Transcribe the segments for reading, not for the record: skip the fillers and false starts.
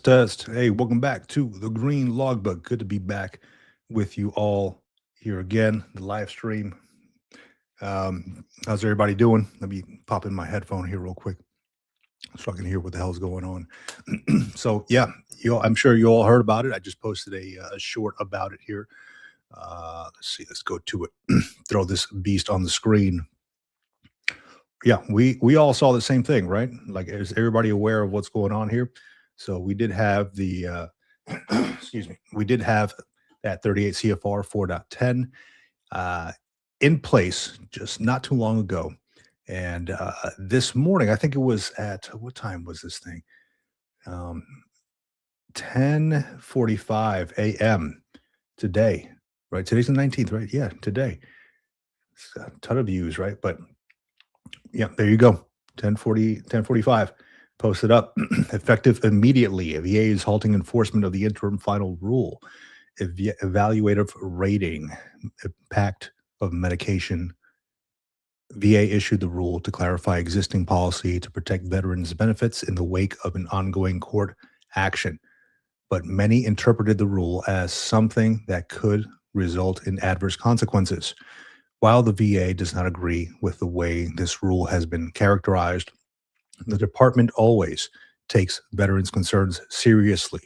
test. Hey, welcome back to the Green Logbook. Good to be back with you all here again, the live stream. How's everybody doing? Let me pop in my headphone here real quick so I can hear what the hell's going on. So yeah, I'm sure you all heard about it. I just posted a short about it here. Let's see. Let's go to it. Throw this beast on the screen. Yeah, we all saw the same thing, right? Like, is everybody aware of what's going on here? So we did have the excuse me, we did have that 38 CFR 4.10 in place just not too long ago. And this morning, I think it was at what time was this thing? 10:45 a.m. today, right? Today's the 19th, right? Yeah, today. It's a ton of views, right? But yeah, there you go. 10:45. Posted up. Effective immediately. VA is halting enforcement of the interim final rule. Evaluative rating. Impact of medication. VA issued the rule to clarify existing policy to protect veterans' benefits in the wake of an ongoing court action. But many interpreted the rule as something that could result in adverse consequences. While the VA does not agree with the way this rule has been characterized, the department always takes veterans' concerns seriously.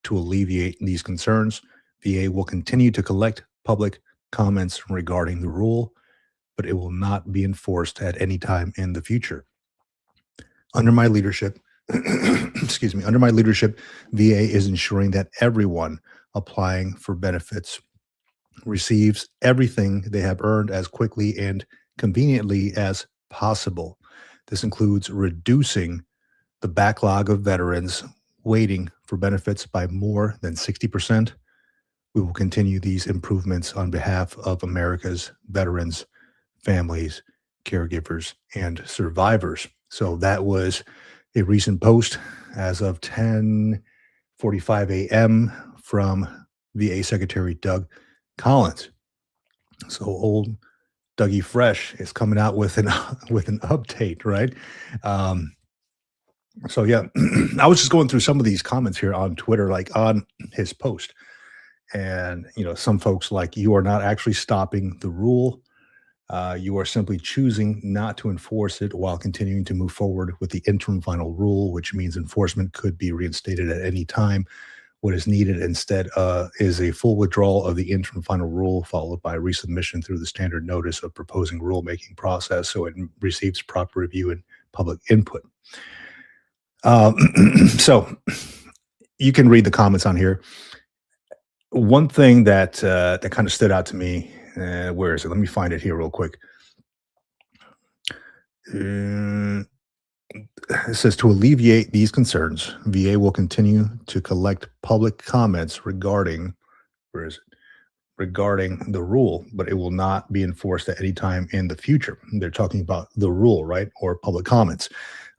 To alleviate these concerns, VA will continue to collect public comments regarding the rule, but it will not be enforced at any time in the future. Under my leadership, excuse me, under my leadership, VA is ensuring that everyone applying for benefits receives everything they have earned as quickly and conveniently as possible. This includes reducing the backlog of veterans waiting for benefits by more than 60%. We will continue these improvements on behalf of America's veterans, families, caregivers, and survivors. So that was a recent post as of 10:45 a.m. from VA Secretary Doug Collins. So old Dougie Fresh is coming out with an with an update, right? So yeah, I was just going through some of these comments here on Twitter, like on his post, and some folks like, you are not actually stopping the rule. You are simply choosing not to enforce it while continuing to move forward with the interim final rule, which means enforcement could be reinstated at any time. What is needed instead is a full withdrawal of the interim final rule, followed by resubmission through the standard notice of proposing rulemaking process so it receives proper review and public input. So you can read the comments on here. One thing that that kind of stood out to me, where is it? Let me find it here real quick. It says, to alleviate these concerns, VA will continue to collect public comments regarding, where is it? Regarding the rule, but it will not be enforced at any time in the future. They're talking about the rule, right? Or public comments.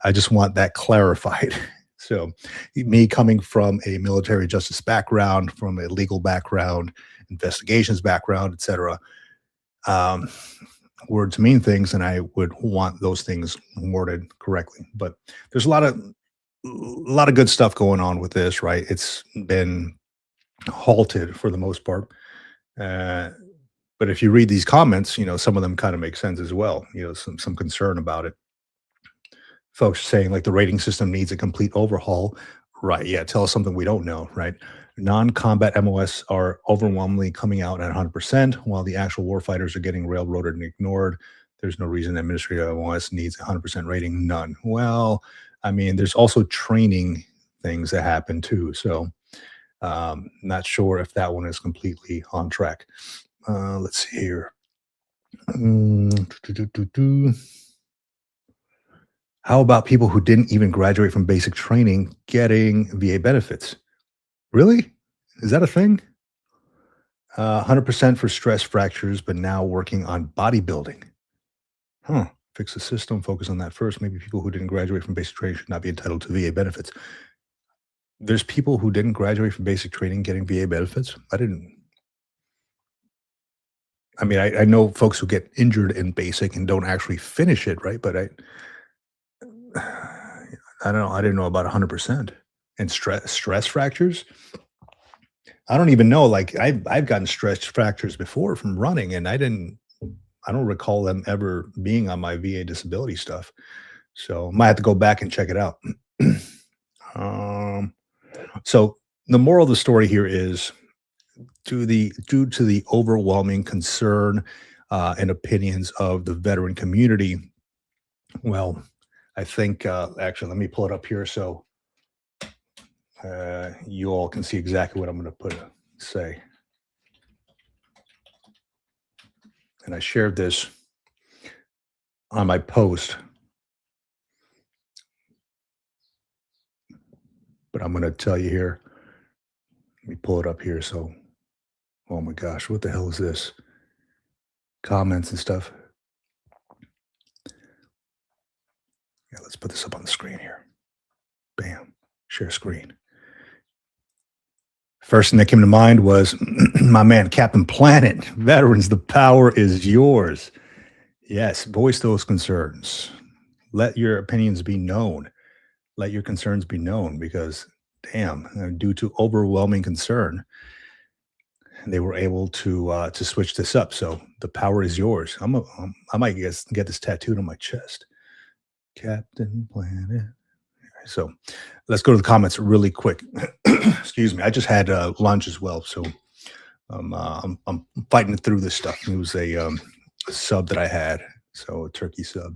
I just want that clarified. So me coming from a military justice background, from a legal background, investigations background, etc., words mean things, and I would want those things worded correctly. But there's a lot of good stuff going on with this, right? It's been halted for the most part. But if you read these comments, some of them kind of make sense as well. Some concern about it. Folks saying like the rating system needs a complete overhaul. Right. Yeah. Tell us something we don't know. Right. Non-combat MOS are overwhelmingly coming out at 100%, while the actual warfighters are getting railroaded and ignored. There's no reason administrative MOS needs 100% rating. None. Well, I mean, there's also training things that happen too. So not sure if that one is completely on track. Let's see here. How about people who didn't even graduate from basic training getting VA benefits? Really? Is that a thing? 100% for stress fractures, but now working on bodybuilding. Huh. Fix the system, focus on that first. Maybe people who didn't graduate from basic training should not be entitled to VA benefits. There's people who didn't graduate from basic training getting VA benefits. I know folks who get injured in basic and don't actually finish it, right? But I don't know. I didn't know about 100%. and stress fractures. I don't even know. Like I've gotten stress fractures before from running, and I don't recall them ever being on my VA disability stuff. So might have to go back and check it out. um, so the moral of the story here is due to the overwhelming concern and opinions of the veteran community. Well, I think actually, let me pull it up here so you all can see exactly what I'm going to say. And I shared this on my post, but I'm going to tell you here. Let me pull it up here. So, oh my gosh, what the hell is this? Comments and stuff. Yeah, let's put this up on the screen here. Bam, share screen. First thing that came to mind was my man, Captain Planet. Veterans, the power is yours. Yes, voice those concerns. Let your opinions be known. Let your concerns be known because, damn, due to overwhelming concern, they were able to switch this up. So the power is yours. I might get this tattooed on my chest. Captain Planet. So let's go to the comments really quick. Excuse me. I just had lunch as well, so I'm fighting through this stuff. It was a sub that I had, so a turkey sub.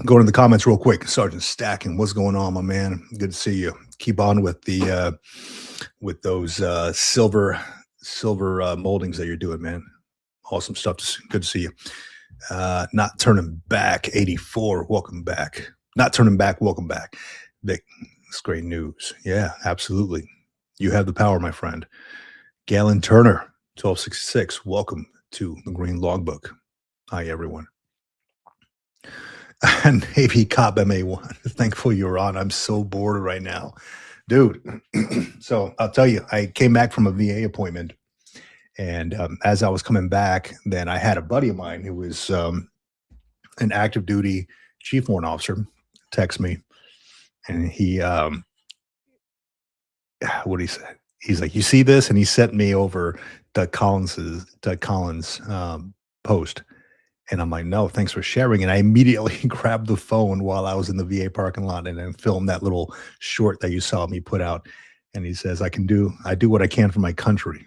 Going to the comments real quick. Sergeant Stacking, what's going on, my man? Good to see you. Keep on with the with those silver moldings that you're doing, man. Awesome stuff. Good to see you. Not turning back. 84. Welcome back. Not turning back. Welcome back. Vic, it's great news. Yeah, absolutely. You have the power, my friend. Galen Turner, 1266. Welcome to the Green Logbook. Hi, everyone. Navy Cop MA1. Thankful you're on. I'm so bored right now. Dude, so I'll tell you, I came back from a VA appointment. And as I was coming back, then I had a buddy of mine who was an active duty chief warrant officer text me. And he, what he said, he's like, you see this? And he sent me over Doug Collins' post. And I'm like, no, thanks for sharing. And I immediately grabbed the phone while I was in the VA parking lot and then filmed that little short that you saw me put out. And he says, I do what I can for my country,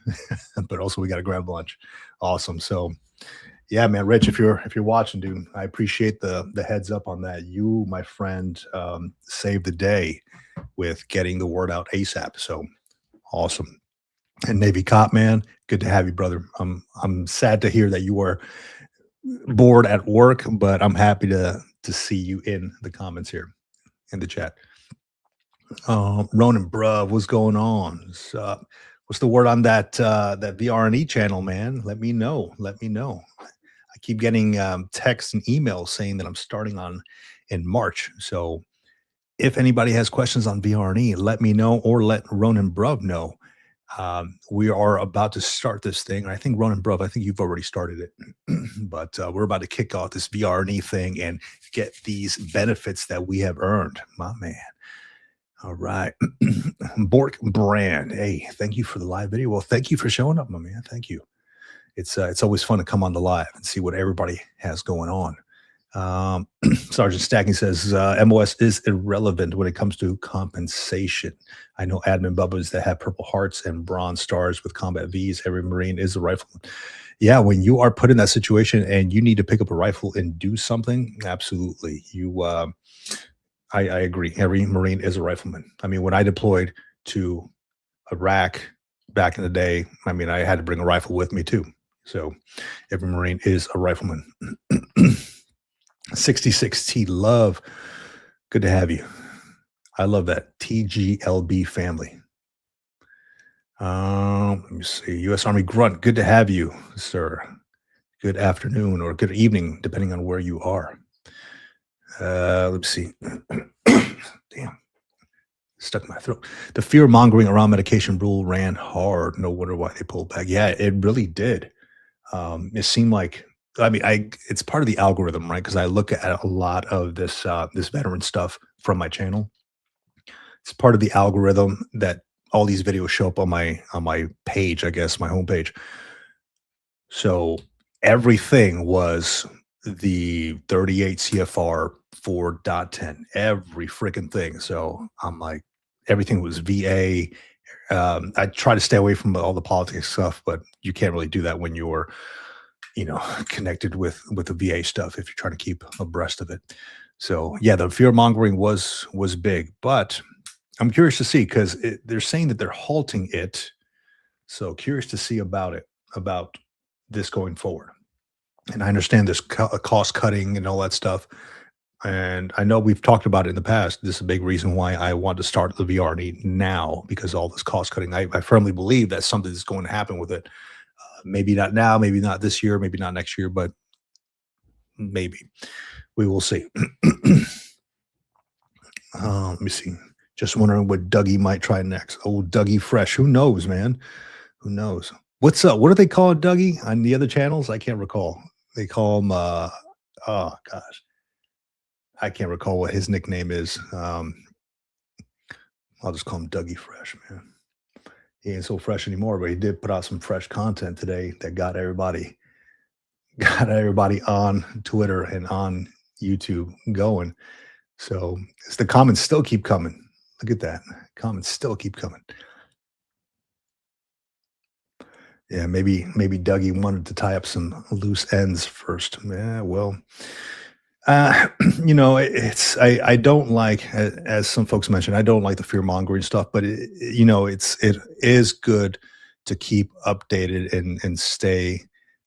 but also we got to grab lunch. Awesome. So yeah, man, Rich, if you're watching, dude, I appreciate the heads up on that. You, my friend, saved the day with getting the word out ASAP. So awesome. And Navy Cop, man, good to have you, brother. I'm sad to hear that you were bored at work, but I'm happy to see you in the comments here in the chat. Ronan, bruv, what's going on? What's the word on that VRNE channel, man? Let me know. I keep getting texts and emails saying that I'm starting on in March. So if anybody has questions on VRNE, let me know or let Ronan Bruv know. We are about to start this thing. I think Ronan Bruv, I think you've already started it, but we're about to kick off this VRNE thing and get these benefits that we have earned, my man. All right. Bork Brand. Hey, thank you for the live video. Well, thank you for showing up, my man. Thank you. It's always fun to come on the live and see what everybody has going on. Sergeant Stacking says MOS is irrelevant when it comes to compensation. I know admin bubbas that have Purple Hearts and Bronze Stars with combat Vs. Every Marine is a rifleman. Yeah, when you are put in that situation and you need to pick up a rifle and do something, absolutely. I agree. Every Marine is a rifleman. I mean, when I deployed to Iraq back in the day, I mean, I had to bring a rifle with me too. So every Marine is a rifleman. 66T Love. Good to have you. I love that. TGLB family. Let me see. U.S. Army Grunt. Good to have you, sir. Good afternoon or good evening, depending on where you are. Let's see. Damn. Stuck in my throat. The fear mongering around medication rule ran hard. No wonder why they pulled back. Yeah, it really did. It seemed like, I mean, it's part of the algorithm, right? Because I look at a lot of this veteran stuff from my channel, It's part of the algorithm that all these videos show up on my page, I guess, my homepage. So everything was the 38 CFR 4.10, every freaking thing. So I'm like, everything was VA. I try to stay away from all the politics stuff, but you can't really do that when you're, connected with the VA stuff if you're trying to keep abreast of it. So yeah, the fear mongering was big, but I'm curious to see because they're saying that they're halting it. So curious to see about this going forward. And I understand this cost cutting and all that stuff. And I know we've talked about it in the past. This is a big reason why I want to start the VRD now because all this cost cutting. I firmly believe that something is going to happen with it. Maybe not now, maybe not this year, maybe not next year, but maybe we will see. Let me see. Just wondering what Dougie might try next. Oh, Dougie Fresh. Who knows, man? Who knows? What's up? What do they call Dougie on the other channels? I can't recall. They call him oh gosh. I can't recall what his nickname is. I'll just call him Dougie Fresh, man. He ain't so fresh anymore, but he did put out some fresh content today that got everybody got everybody on Twitter and on YouTube going. So it's the comments still keep coming. Look at that. Comments still keep coming. Yeah, maybe Dougie wanted to tie up some loose ends first. Yeah, well, uh, it's I don't like as some folks mentioned, I don't like the fear mongering stuff, but it is good to keep updated and stay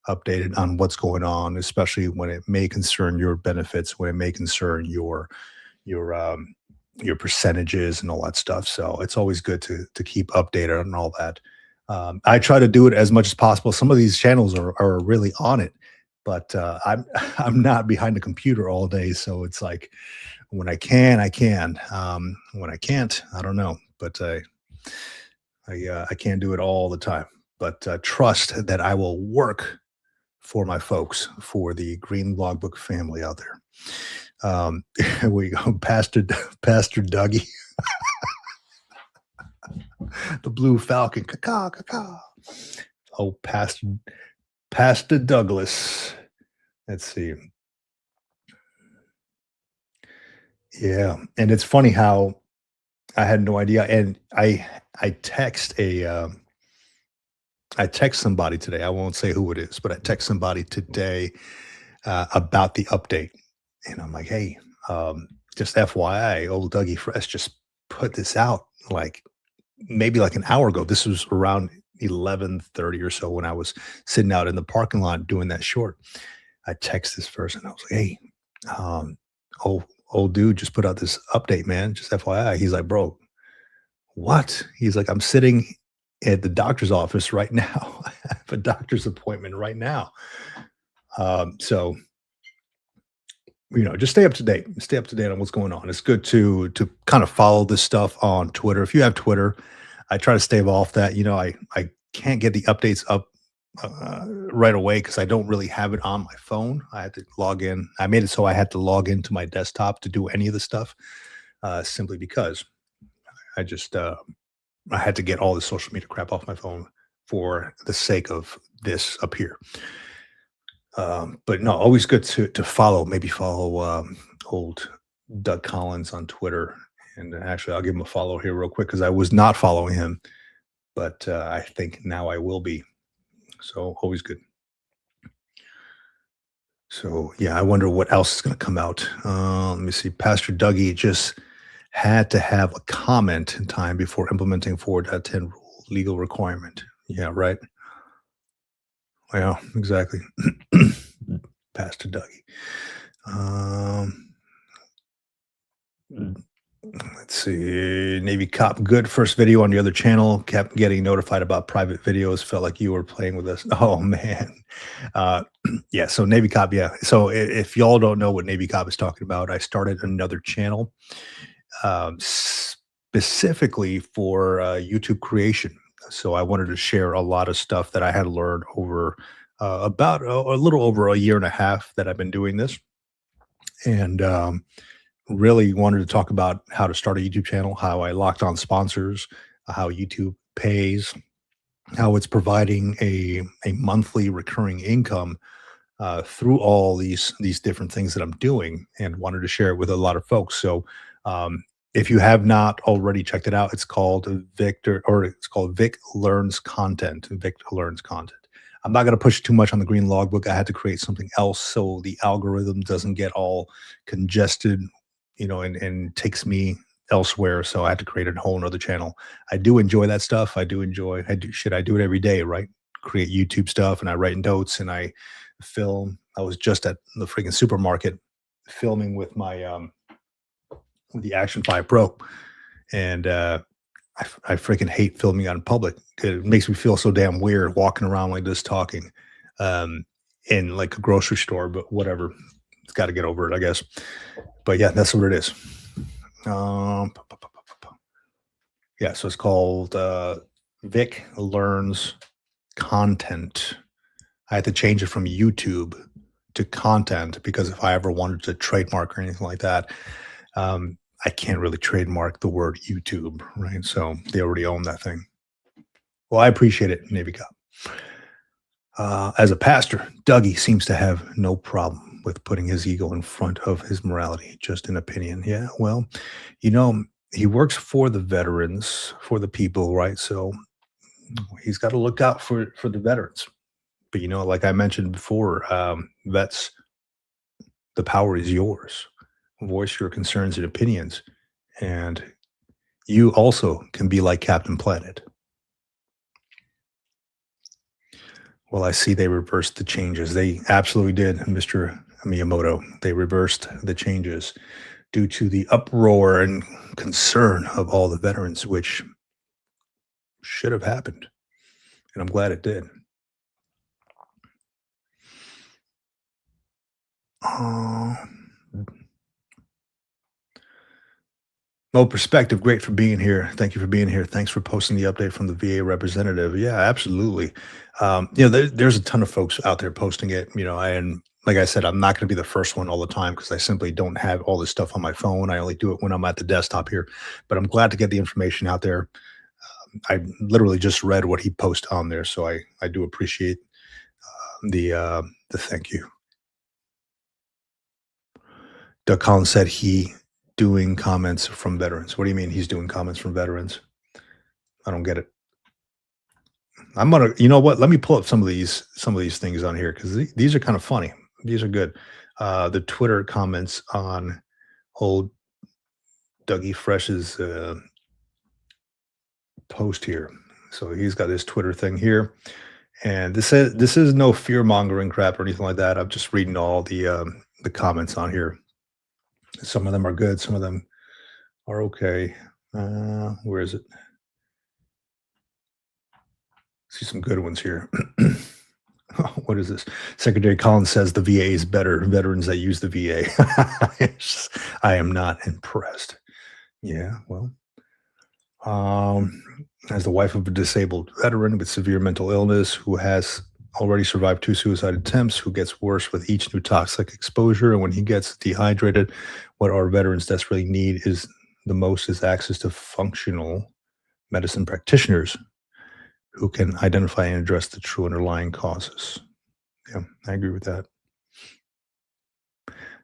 updated on what's going on, especially when it may concern your benefits, when it may concern your your percentages and all that stuff. So it's always good to keep updated on all that. I try to do it as much as possible. Some of these channels are really on it, but I'm I'm not behind the computer all day, so it's like when I can, I can. When I can't, I don't know. But I can't do it all the time. But trust that I will work for my folks, for the Green Logbook family out there. Here we go, Pastor Dougie, the Blue Falcon, caca, caca. Oh, Pastor Douglas. Let's see. Yeah, and it's funny how I had no idea, and I text I text somebody today. I won't say who it is, but I text somebody today about the update, and I'm like, "Hey, just FYI, old Dougie Fresh just put this out like maybe like an hour ago." This was around 11:30 or so when I was sitting out in the parking lot doing that short. I text this person. I was like, "Hey, um, old old dude just put out this update, man. Just FYI." He's like, "Bro, what?" He's like, "I'm sitting at the doctor's office right now. I have a doctor's appointment right now." So just stay up to date. Stay up to date on what's going on. It's good to kind of follow this stuff on Twitter. If you have Twitter, I try to stave off that. I can't get the updates up right away because I don't really have it on my phone. I had to log in. I made it so I had to log into my desktop to do any of the stuff, simply because I just I had to get all the social media crap off my phone for the sake of this up here. But no, always good to follow. Maybe follow old Doug Collins on Twitter. And actually, I'll give him a follow here real quick because I was not following him, but I think now I will be. So always good. So yeah, I wonder what else is going to come out. Let me see. Pastor Dougie just had to have a comment in time before implementing 4.10 rule legal requirement. Yeah, right. Yeah, exactly. Pastor Dougie. Um, let's see. Navy cop, good. First video on the other channel. Kept getting notified about private videos. Felt like you were playing with us. Oh man. Uh, yeah. So Navy cop. Yeah. So if y'all don't know what Navy cop is talking about, I started another channel specifically for YouTube creation. So I wanted to share a lot of stuff that I had learned over about a little over a year and a half that I've been doing this. And really wanted to talk about how to start a YouTube channel, how I locked on sponsors, how YouTube pays, how it's providing a monthly recurring income through all these different things that I'm doing, and wanted to share it with a lot of folks. So, if you have not already checked it out, it's called it's called Vic Learns Content. Vic Learns Content. I'm not going to push too much on the green logbook. I had to create something else so the algorithm doesn't get all congested, and takes me elsewhere. So I had to create a whole nother channel. I do enjoy that stuff. I do it every day, right? Create YouTube stuff, and I write notes, and I film. I was just at the freaking supermarket filming with my with the Action 5 Pro, and I freaking hate filming out in public. It makes me feel so damn weird walking around like this talking um, in like a grocery store, but whatever. It's got to get over it, I guess. But yeah, that's what it is. Yeah, so it's called Vic Learns Content. I had to change it from YouTube to content because if I ever wanted to trademark or anything like that, I can't really trademark the word YouTube, right? So they already own that thing. Well, I appreciate it, Navy Cop. As a pastor, Dougie seems to have no problem with putting his ego in front of his morality, just an opinion. Yeah, well, you know, he works for the veterans, for the people, right? So he's got to look out for the veterans. But like I mentioned before, vets, the power is yours. Voice your concerns and opinions, and you also can be like Captain Planet. Well, I see they reversed the changes. They absolutely did, Mr. Miyamoto. They reversed the changes due to the uproar and concern of all the veterans, which should have happened. And I'm glad it did. Uh, Well, perspective, great for being here. Thank you for being here. Thanks for posting the update from the VA representative. Yeah, absolutely. There's a ton of folks out there posting it, and like I said, I'm not going to be the first one all the time because I simply don't have all this stuff on my phone. I only do it when I'm at the desktop here, but I'm glad to get the information out there. I literally just read what he posted on there, so I do appreciate the thank you. Doug Collins said he doing comments from veterans. What do you mean he's doing comments from veterans? I don't get it. I'm gonna, you know what? Let me pull up some of these things on here because these are kind of funny. These are good. The Twitter comments on old Dougie Fresh's post here. So he's got his Twitter thing here, and this is no fear mongering crap or anything like that. I'm just reading all the comments on here. Some of them are good. Some of them are okay. Where is it? See some good ones here. What is this? Secretary Collins says the VA is better. Veterans that use the VA. I am not impressed. Yeah, well, um, as the wife of a disabled veteran with severe mental illness who has already survived 2 suicide attempts, who gets worse with each new toxic exposure, and when he gets dehydrated, what our veterans desperately need is the most is access to functional medicine practitioners who can identify and address the true underlying causes. Yeah, I agree with that.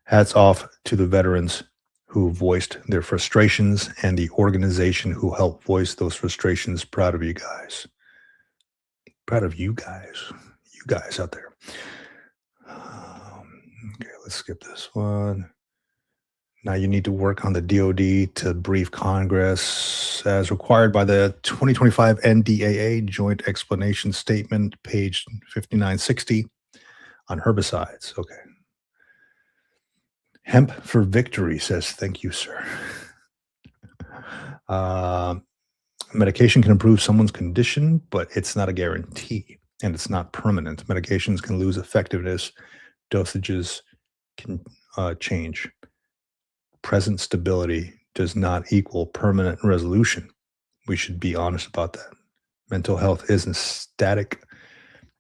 Hats off to the veterans who voiced their frustrations and the organization who helped voice those frustrations. Proud of you guys. Proud of you guys. You guys out there. Okay, let's skip this one. Now you need to work on the DoD to brief Congress as required by the 2025 NDAA Joint Explanation Statement, page 5960, on herbicides. Okay. Hemp for Victory says, thank you, sir. Medication can improve someone's condition, but it's not a guarantee, and it's not permanent. Medications can lose effectiveness. Dosages can change. Present stability does not equal permanent resolution. We should be honest about that. Mental health isn't static,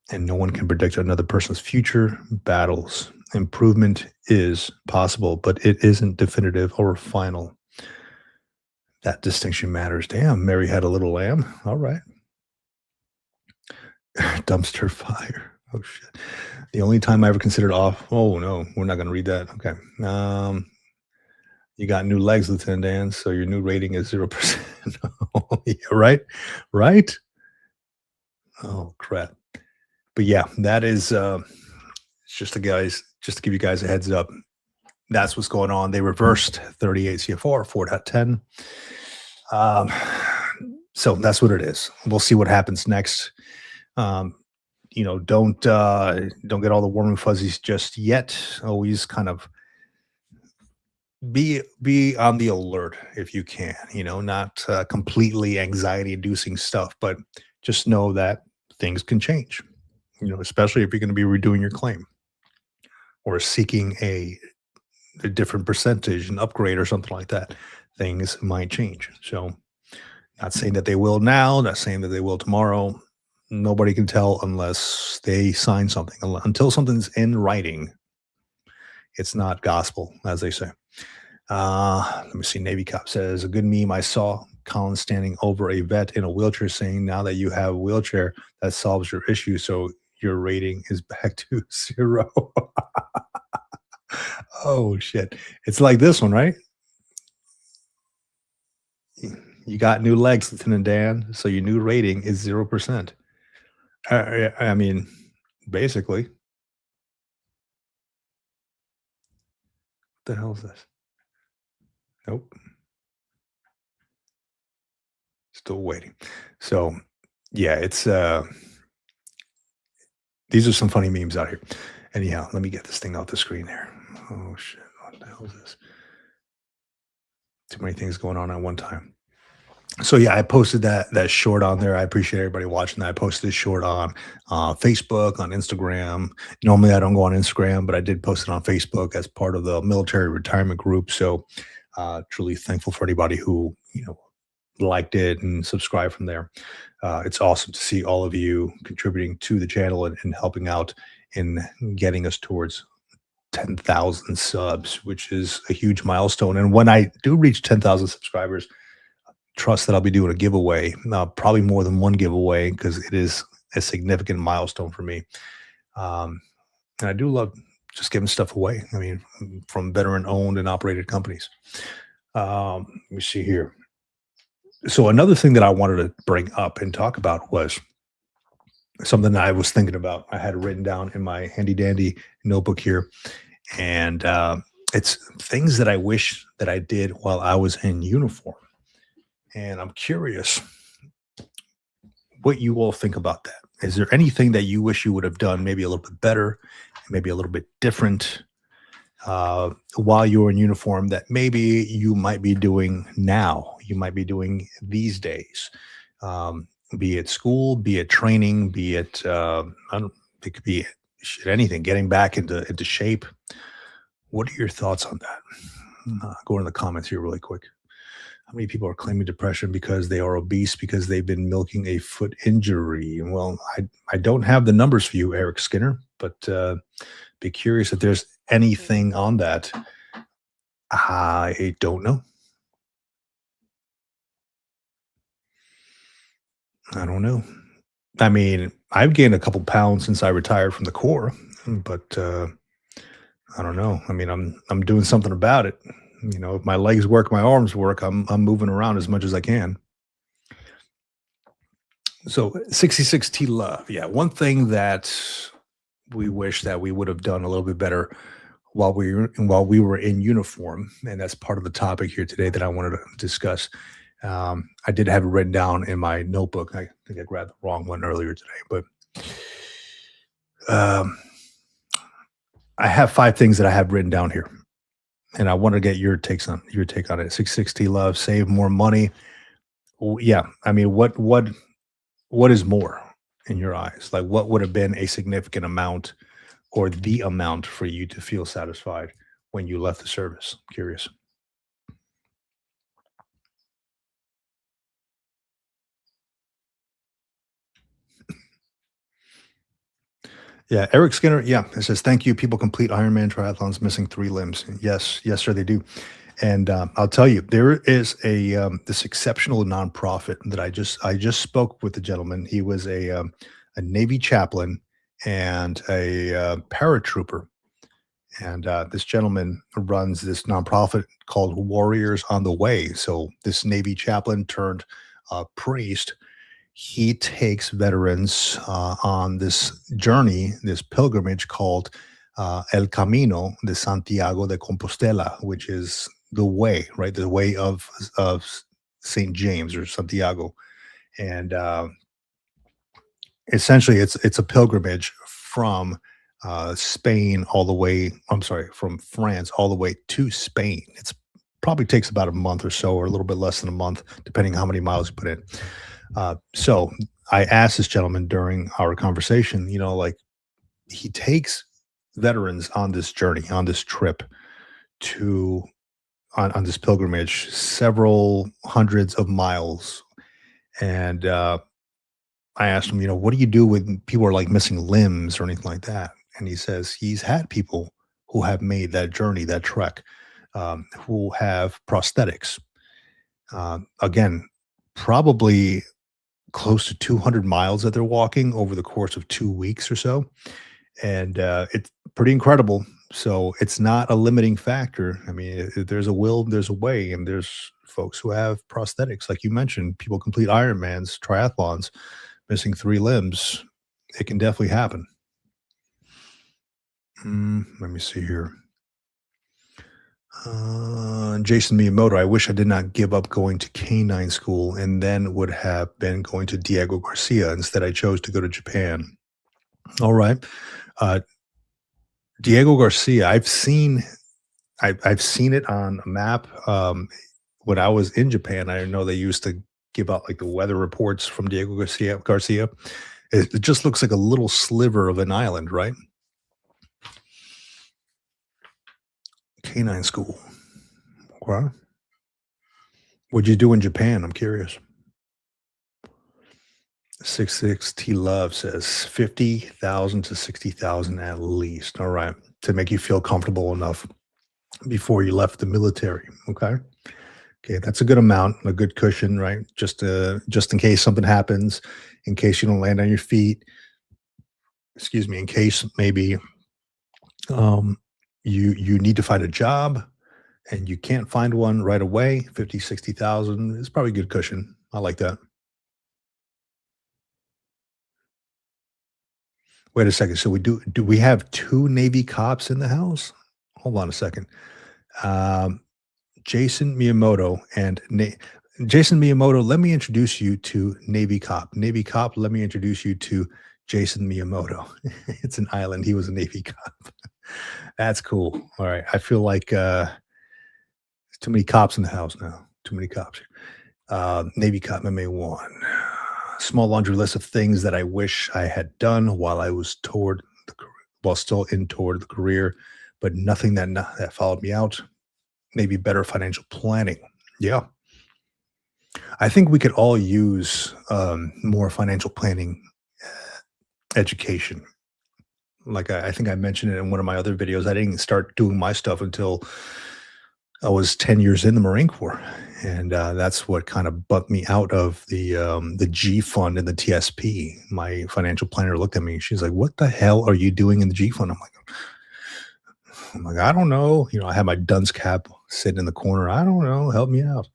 and no one can predict another person's future. Battles Improvement is possible, but it isn't definitive or final. That distinction matters. Damn, Mary had a little lamb. All right. Dumpster fire. Oh shit. The only time I ever considered off. Oh no, we're not gonna read that. Okay. You got new legs, Lieutenant Dan, so your new rating is 0%. Yeah, right? Right? Oh crap. But yeah, that is it's just to give you guys a heads up. That's what's going on. They reversed 38 CFR 4.10. Um, so that's what it is. We'll see what happens next. Um, don't get all the warm and fuzzies just yet. Always kind of be on the alert if you can. Not completely anxiety inducing stuff, but just know that things can change. Especially if you're going to be redoing your claim or seeking a different percentage, an upgrade or something like that. Things might change. So, not saying that they will now, not saying that they will tomorrow. Nobody can tell unless they sign something. Until something's in writing, it's not gospel, as they say. Let me see. Navy Cop says, a good meme I saw Colin standing over a vet in a wheelchair saying, now that you have a wheelchair, that solves your issue. So your rating is back to 0. Oh, shit. It's like this one, right? You got new legs, Lieutenant Dan. So your new rating is 0%. I mean, basically, what the hell is this? Nope. Still waiting. So yeah, it's these are some funny memes out here. Anyhow, let me get this thing off the screen here. Oh shit, what the hell is this? Too many things going on at one time. So yeah, I posted that short on there. I appreciate everybody watching that. I posted this short on Facebook, on Instagram. Normally I don't go on Instagram, but I did post it on Facebook as part of the military retirement group. So truly thankful for anybody who liked it and subscribed from there. It's awesome to see all of you contributing to the channel and helping out in getting us towards 10,000 subs, which is a huge milestone. And when I do reach 10,000 subscribers, trust that I'll be doing a giveaway, probably more than one giveaway because it is a significant milestone for me. Um, and I do love just giving stuff away. I mean, from veteran owned and operated companies. Let me see here. So another thing that I wanted to bring up and talk about was something that I was thinking about. I had it written down in my handy dandy notebook here, and it's things that I wish that I did while I was in uniform. And I'm curious what you all think about that. Is there anything that you wish you would have done, maybe a little bit better, maybe a little bit different, while you were in uniform that maybe you might be doing now, you might be doing these days, be it school, be it training, be it I don't, it could be shit, anything, getting back into shape. What are your thoughts on that? Go in the comments here really quick. How many people are claiming depression because they are obese because they've been milking a foot injury? Well, I don't have the numbers for you, Eric Skinner, but be curious if there's anything on that. I don't know. I don't know. I mean, I've gained a couple pounds since I retired from the Corps, but I don't know. I mean, I'm doing something about it. If my legs work, my arms work. I'm moving around as much as I can. So 66T Love. Yeah, one thing that we wish that we would have done a little bit better while we were in uniform, and that's part of the topic here today that I wanted to discuss. I did have it written down in my notebook. I think I grabbed the wrong one earlier today, but um, I have 5 things that I have written down here, and I want to get your take on it. 660 love, save more money. Yeah, I mean, what is more in your eyes? Like, what would have been a significant amount or the amount for you to feel satisfied when you left the service? Curious. Yeah, Eric Skinner, yeah, it says, "Thank you. People complete Ironman triathlons missing 3 limbs." Yes, yes, sir, they do. And, I'll tell you, there is this exceptional nonprofit that I just spoke with the gentleman. He was a Navy chaplain and paratrooper, and, this gentleman runs this nonprofit called Warriors on the Way. So, this Navy chaplain turned, priest, he takes veterans on this journey, this pilgrimage called El Camino de Santiago de Compostela, which is the way, right? The way of Saint James or Santiago, and essentially, it's a pilgrimage from Spain all the way. I'm sorry, from France all the way to Spain. It's probably takes about a month or so, or a little bit less than a month, depending how many miles you put in. So I asked this gentleman during our conversation, like he takes veterans on this journey, on this trip to on this pilgrimage, several hundreds of miles. And I asked him, what do you do when people are like missing limbs or anything like that? And he says he's had people who have made that journey, that trek, who have prosthetics. Again, probably close to 200 miles that they're walking over the course of 2 weeks or so, and, it's pretty incredible. So, it's not a limiting factor. I mean, if there's a will, there's a way, and there's folks who have prosthetics, like you mentioned, people complete Ironmans, triathlons, missing 3 limbs. It can definitely happen. Let me see here. Jason Miyamoto, I wish I did not give up going to canine school and then would have been going to Diego Garcia. Instead, I chose to go to Japan. All right. Uh, Diego Garcia, I've seen it on a map. When I was in Japan, I know they used to give out like the weather reports from Diego Garcia. It just looks like a little sliver of an island, right? Canine school. Okay. What'd you do in Japan? I'm curious. 66 T Love says 50,000 to 60,000 at least. All right. To make you feel comfortable enough before you left the military. Okay. Okay. That's a good amount, a good cushion, right? Just in case something happens, in case you don't land on your feet, excuse me, in case maybe um you need to find a job and you can't find one right away. 50, 60,000 is probably a good cushion. I like that. Wait a second. So do we have 2 Navy cops in the house? Hold on a second. Um, Jason Miyamoto and Jason Miyamoto, let me introduce you to Navy cop. Navy cop, let me introduce you to Jason Miyamoto. It's an island. He was a Navy cop. That's cool. All right. I feel like there's too many cops in the house now. Too many cops. Navy cop MMA1. Small laundry list of things that I wish I had done while I was toward while still in toward the career, but nothing that followed me out. Maybe better financial planning. Yeah, I think we could all use more financial planning education. Like I think I mentioned it in one of my other videos. I didn't start doing my stuff until I was 10 years in the Marine Corps, and, that's what kinda bumped me out of the G fund and the TSP. My financial planner looked at me, she's like, "What the hell are you doing in the G fund?" I'm like, "I don't know." I had my dunce cap sitting in the corner, "I don't know, help me out."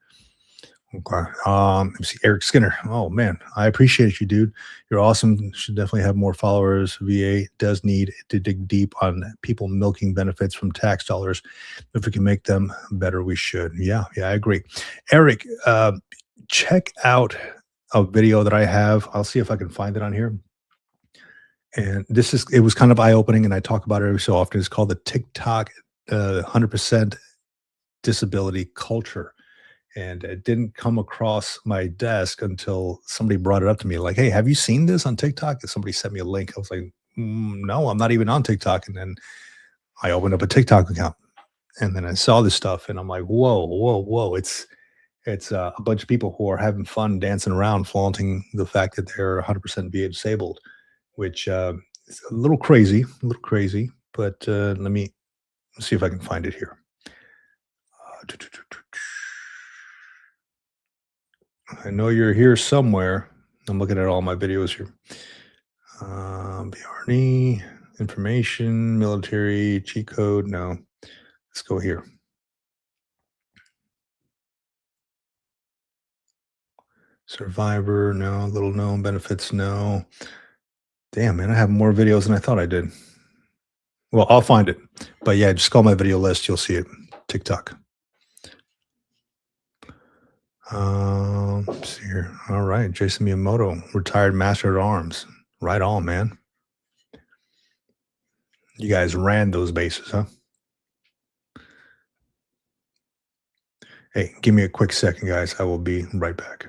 Okay. Let me see. Eric Skinner. Oh man, I appreciate you, dude. You're awesome. Should definitely have more followers. VA does need to dig deep on people milking benefits from tax dollars. If we can make them better, we should. Yeah, yeah, I agree. Eric, check out a video that I have. I'll see if I can find it on here. And it was kind of eye opening, and I talk about it every so often. It's called the TikTok 100% disability culture, and it didn't come across my desk until somebody brought it up to me like, "Hey, have you seen this on TikTok?" And somebody sent me a link. I was like, No, I'm not even on TikTok." And then I opened up a TikTok account, and then I saw this stuff, and I'm like, "Whoa, whoa, whoa!" It's a bunch of people who are having fun dancing around, flaunting the fact that they're 100% VA disabled, which It's a little crazy, but let me see if I can find it here. I know you're here somewhere. I'm looking at all my videos here. BRNE, information, military, cheat code. No, let's go here. Survivor, no. Little known benefits, no. Damn, man, I have more videos than I thought I did. Well, I'll find it. But yeah, just call my video list. You'll see it. TikTok. Let's see here. All right. Jason Miyamoto, retired master at arms. Right on, man. You guys ran those bases, huh? Hey, give me a quick second, guys. I will be right back.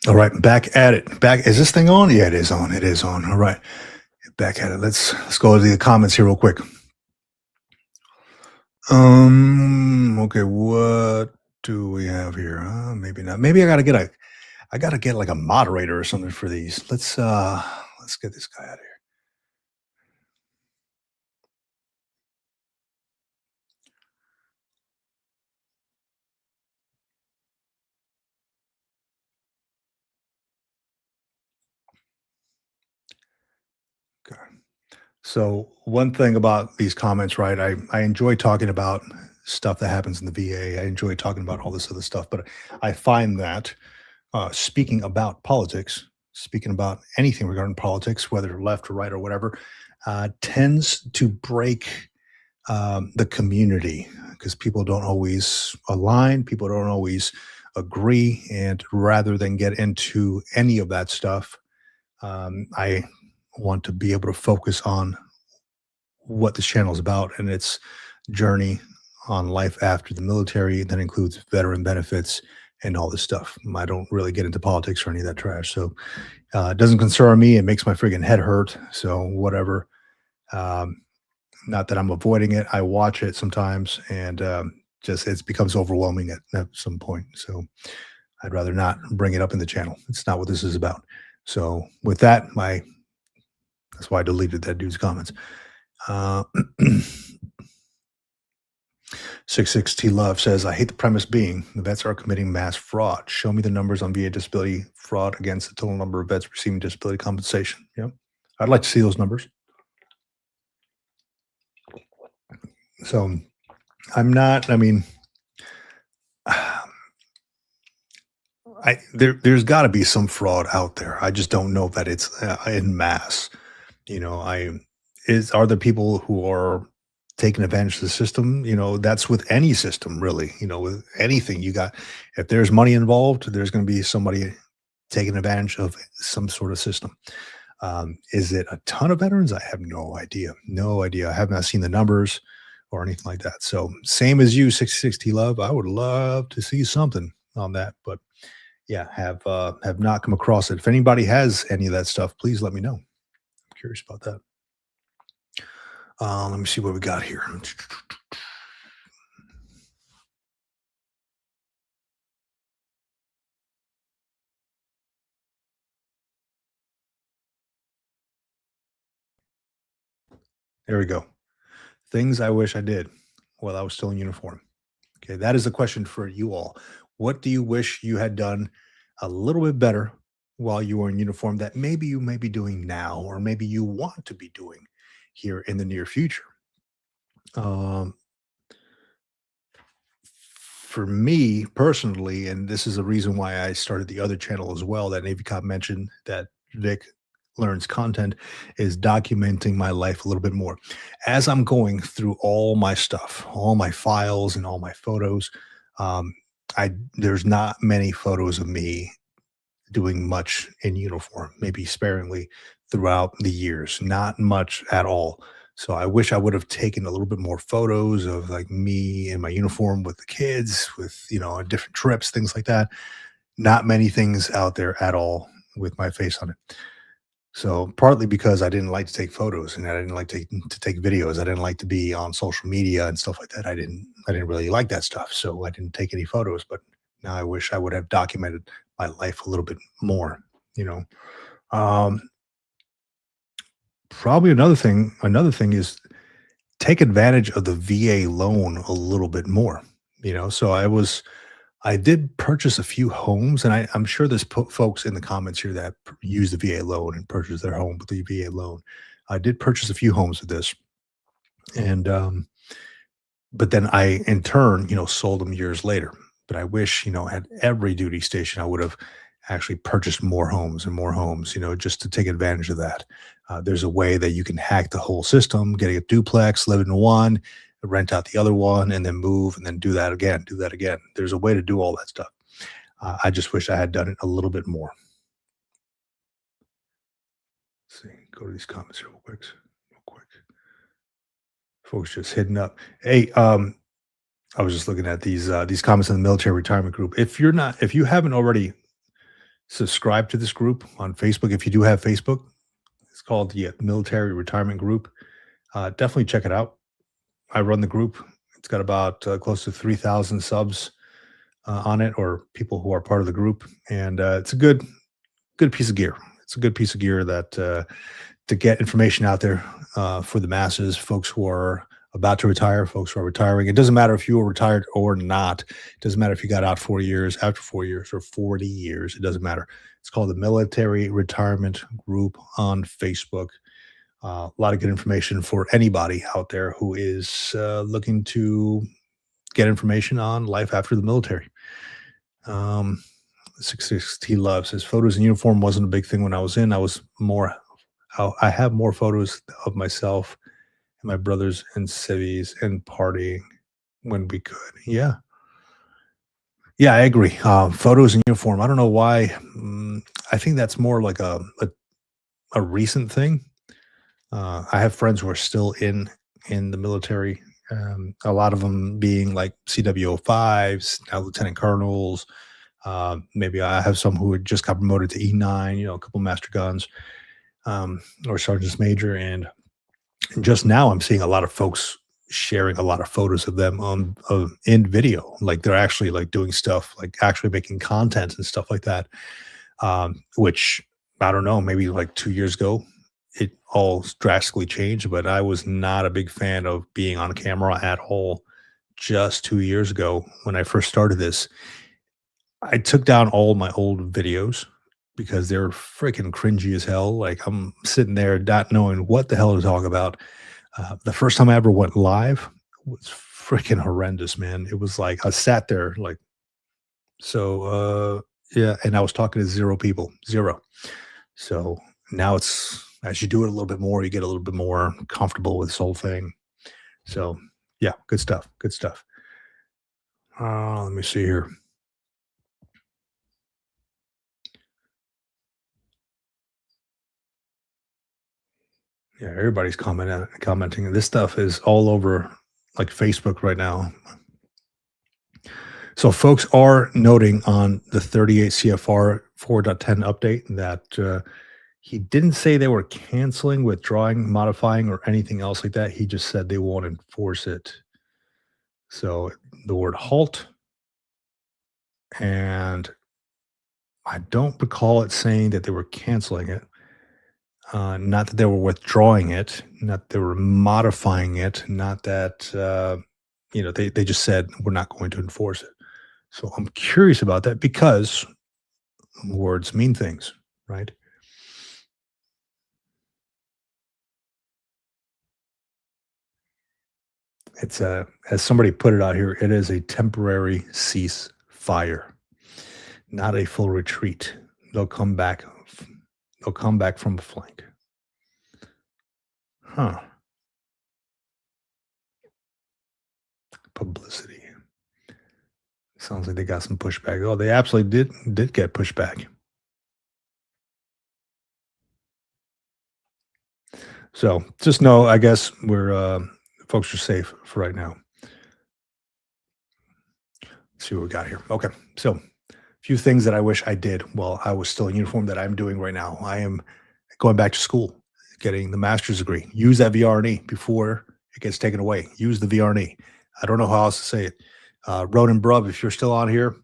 All right, back at it. Back. Is this thing on? Yeah, it is on. It is on. All right, back at it. Let's go to the comments here real quick. Okay, what do we have here? Maybe not. Maybe I gotta get like a moderator or something for these. Let's get this guy out of here. Okay. So one thing about these comments, right? I enjoy talking about stuff that happens in the VA. I enjoy talking about all this other stuff, but I find that speaking about politics, speaking about anything regarding politics, whether left or right or whatever, tends to break the community because people don't always align, people don't always agree, and rather than get into any of that stuff, I want to be able to focus on what this channel is about and its journey on life after the military. That includes veteran benefits and all this stuff. I don't really get into politics or any of that trash. So it doesn't concern me. It makes my friggin' head hurt. So whatever. Um, Not that I'm avoiding it. I watch it sometimes and just it becomes overwhelming at some point. So I'd rather not bring it up in the channel. It's not what this is about. So with that, my that's why I deleted that dude's comments. Uh, 66T Love says, I hate the premise being the vets are committing mass fraud. Show me the numbers on VA disability fraud against the total number of vets receiving disability compensation. Yeah. I'd like to see those numbers. So I'm not, I mean, there's got to be some fraud out there. I just don't know that it's in mass. You know, I is are there people who are taking advantage of the system? You know, that's with any system, really. You know, with anything you got, if there's money involved, there's going to be somebody taking advantage of some sort of system. Is it a ton of veterans? I have no idea. No idea. I have not seen the numbers or anything like that. So same as you, 660 Love. I would love to see something on that, but yeah, have not come across it. If anybody has any of that stuff, please let me know. I'm curious about that. Let me see what we got here. There we go. Things I wish I did while I was still in uniform. Okay, that is a question for you all. What do you wish you had done a little bit better while you were in uniform that maybe you may be doing now, or maybe you want to be doing here in the near future? Um, for me personally, and this is the reason why I started the other channel as well that Navy Cop mentioned that Vic learns content, is documenting my life a little bit more. As I'm going through all my stuff, all my files and all my photos, um, I there's not many photos of me doing much in uniform, maybe sparingly throughout the years, not much at all. So I wish I would have taken a little bit more photos of like me in my uniform with the kids, with, different trips, things like that. Not many things out there at all with my face on it. So partly because I didn't like to take photos and I didn't like to take videos. I didn't like to be on social media and stuff like that. I didn't really like that stuff. So I didn't take any photos, but now I wish I would have documented my life a little bit more, you know. Um Probably another thing is take advantage of the VA loan a little bit more, So I did purchase a few homes, and I'm sure there's folks in the comments here that use the VA loan and purchase their home with the VA loan. I did purchase a few homes with this, and but then I, in turn, sold them years later. But I wish, at every duty station, I would have actually purchased more homes and more homes, just to take advantage of that. There's a way that you can hack the whole system, get a duplex, live in one, rent out the other one, and then move, and then do that again, do that again. There's a way to do all that stuff. I just wish I had done it a little bit more. Let's see, go to these comments real quick. Real quick. Folks just hitting up. Hey, I was just looking at these comments in the military retirement group. If you haven't already subscribed to this group on Facebook, if you do have Facebook, it's called the Military Retirement Group. Definitely check it out. I run the group. It's got about close to 3,000 subs on it, or people who are part of the group, and it's a good piece of gear. It's a good piece of gear that to get information out there for the masses, folks who are about to retire, folks who are retiring. It doesn't matter if you were retired or not. It doesn't matter if you got out 4 years, after 4 years, or 40 years. It doesn't matter. It's called the Military Retirement Group on Facebook. A lot of good information for anybody out there who is looking to get information on life after the military. Um, 660 Love says photos in uniform wasn't a big thing when I was in. I have more photos of myself and my brothers and civvies and partying when we could. Yeah. Yeah, I agree. Photos in uniform. I don't know why. I think that's more like a recent thing. I have friends who are still in the military. A lot of them being like CWO5s, now lieutenant colonels. Maybe I have some who had just got promoted to E9. A couple master guns, or sergeant's major, and just now I'm seeing a lot of folks sharing a lot of photos of them in video, like they're actually like doing stuff, like actually making content and stuff like that. Which I don't know, maybe like 2 years ago, it all drastically changed, but I was not a big fan of being on camera at all. Just 2 years ago, when I first started this, I took down all my old videos because they're freaking cringy as hell. Like I'm sitting there not knowing what the hell to talk about. The first time I ever went live was freaking horrendous, man. It was like I sat there like, so yeah, and I was talking to zero people, zero. So now it's, as you do it a little bit more, you get a little bit more comfortable with this whole thing. So yeah, good stuff. Good stuff. Let me see here. Yeah, everybody's commenting. This stuff is all over like Facebook right now. So folks are noting on the 38 CFR 4.10 update that he didn't say they were canceling, withdrawing, modifying, or anything else like that. He just said they won't enforce it. So the word halt, and I don't recall it saying that they were canceling it. Not that they were withdrawing it, not that they were modifying it, not that, they just said, "We're not going to enforce it." So I'm curious about that because words mean things, right? As somebody put it out here, it is a temporary ceasefire, not a full retreat. They'll come back. They'll come back from the flank. Huh. Publicity. Sounds like they got some pushback. Oh, they absolutely did get pushback. So just know, I guess we're folks are safe for right now. Let's see what we got here. Okay, so a few things that I wish I did while I was still in uniform that I'm doing right now. I am going back to school, getting the master's degree. Use that VRNE before it gets taken away. Use the VRNE. I don't know how else to say it. Ronan Brub, if you're still on here,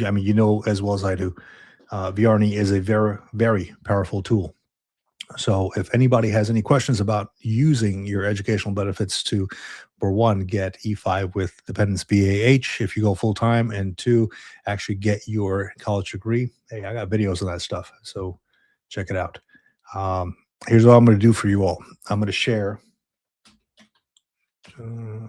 I mean, you know as well as I do, VRNE is a very, very powerful tool. So if anybody has any questions about using your educational benefits to, for one, get E5 with dependence BAH if you go full time, and two, actually get your college degree, hey, I got videos on that stuff. So check it out. Um, Here's what I'm going to do for you all. I'm going to share. Uh,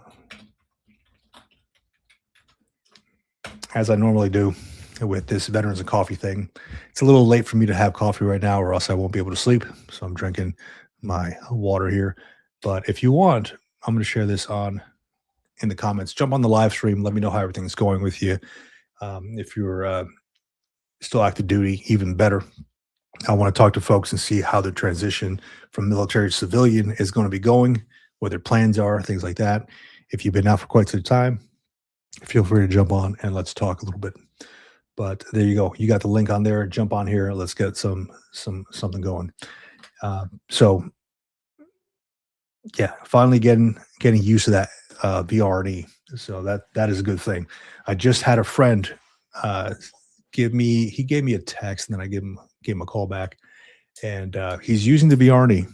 as I normally do with this veterans and coffee thing. It's a little late for me to have coffee right now, or else I won't be able to sleep. So I'm drinking my water here. But if you want, I'm going to share this on in the comments. Jump on the live stream. Let me know how everything's going with you. If you're still active duty, even better. I want to talk to folks and see how the transition from military to civilian is going to be going, what their plans are, things like that. If you've been out for quite some time, feel free to jump on and let's talk a little bit. But there you go. You got the link on there. Jump on here. Let's get something going. So yeah, finally getting used to that VRE. So that is a good thing. I just had a friend he gave me a text, and then I gave him a call back, and he's using the VRE.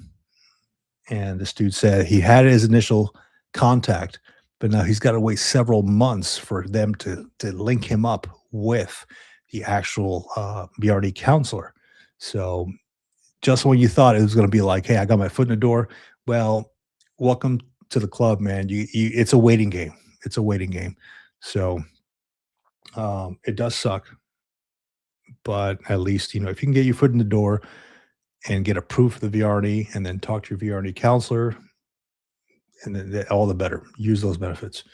And this dude said he had his initial contact, but now he's got to wait several months for them to link him up with the actual BRD counselor. So just when you thought it was going to be like, hey, I got my foot in the door, well, welcome to the club, man. It's a waiting game. It's a waiting game. So it does suck, but at least if you can get your foot in the door and get approved for the VRD, and then talk to your VRD counselor, and then all the better. Use those benefits.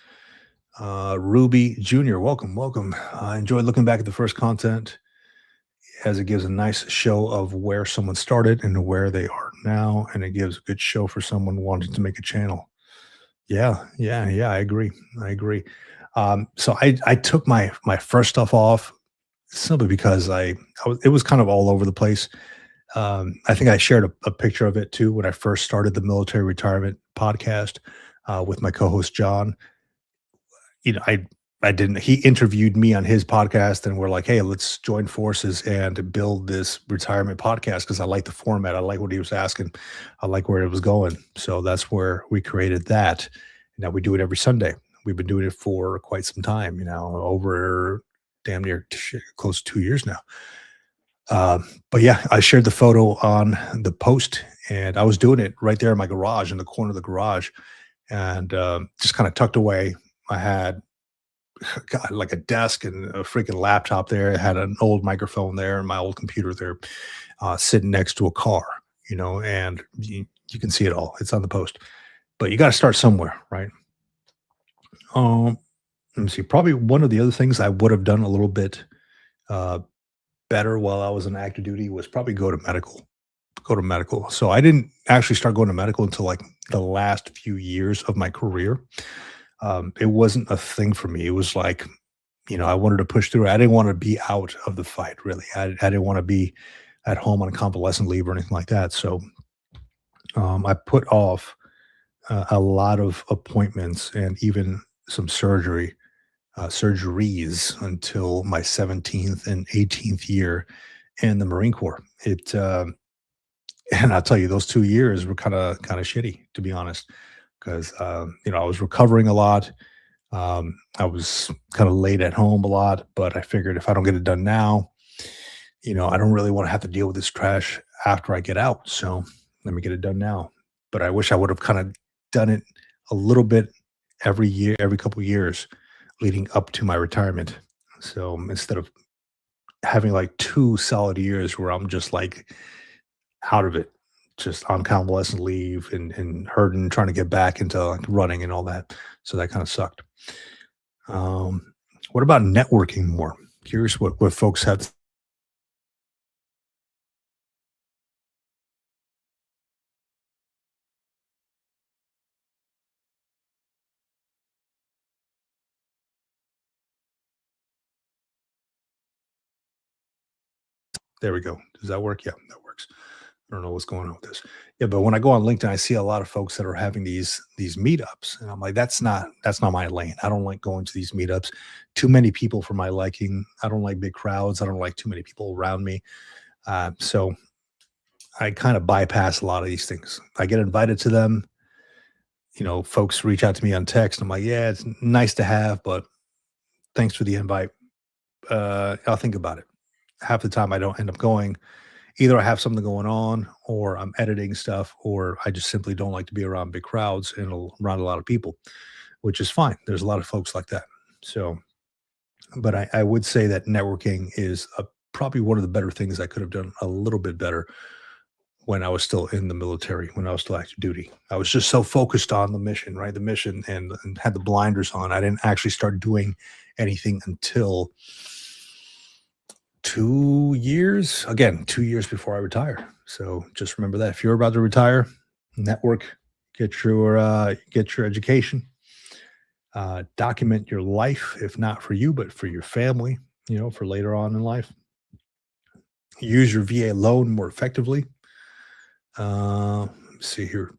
Ruby Jr., welcome, welcome. I enjoyed looking back at the first content as it gives a nice show of where someone started and where they are now, and it gives a good show for someone wanting to make a channel. Yeah, yeah, yeah. I agree. I agree. So I took my first stuff off simply because it was kind of all over the place. I think I shared a picture of it too when I first started the military retirement podcast with my co-host John. I didn't. He interviewed me on his podcast, and we're like, hey, let's join forces and build this retirement podcast because I like the format. I like what he was asking. I like where it was going. So that's where we created that. Now we do it every Sunday. We've been doing it for quite some time. Over damn near close to 2 years now. But yeah, I shared the photo on the post, and I was doing it right there in my garage, in the corner of the garage, and just kind of tucked away. I had got like a desk and a freaking laptop there. I had an old microphone there and my old computer there, sitting next to a car, and you can see it all. It's on the post, but you got to start somewhere, right? Um, Let me see. Probably one of the other things I would have done a little bit uh, better while I was in active duty was probably go to medical. Go to medical. So I didn't actually start going to medical until like the last few years of my career. It wasn't a thing for me. It was like, I wanted to push through. I didn't want to be out of the fight, really. I didn't want to be at home on a convalescent leave or anything like that. So I put off a lot of appointments and even some surgeries until my 17th and 18th year in the Marine Corps. And I'll tell you, those 2 years were kinda shitty, to be honest, 'cause, I was recovering a lot. I was kinda late at home a lot, but I figured if I don't get it done now, I don't really wanna have to deal with this trash after I get out, so let me get it done now. But I wish I would've kinda done it a little bit every year, every couple years leading up to my retirement. So instead of having, like, 2 solid years where I'm just, like, out of it, just on convalescent leave and hurting, trying to get back into, like, running and all that. So that kinda sucked. Um, what about networking more? Curious what folks have. There we go. Does that work? Yeah, that works. I don't know what's going on with this. Yeah, but when I go on LinkedIn, I see a lot of folks that are having these meetups, and I'm like, that's not my lane. I don't like going to these meetups. Too many people for my liking. I don't like big crowds. I don't like too many people around me. So I kind of bypass a lot of these things. I get invited to them. Folks reach out to me on text. I'm like, yeah, it's nice to have, but thanks for the invite. I'll think about it. Half the time, I don't end up going. Either I have something going on, or I'm editing stuff, or I just simply don't like to be around big crowds and around a lot of people, which is fine. There's a lot of folks like that. So, but I would say that networking is probably one of the better things I could have done a little bit better when I was still in the military, when I was still active duty. I was just so focused on the mission, right? The mission, and had the blinders on. I didn't actually start doing anything until 2 years, again, 2 years before I retire. So just remember that if you're about to retire, network, get your education, document your life, if not for you, but for your family, for later on in life. Use your VA loan more effectively. Let me see here.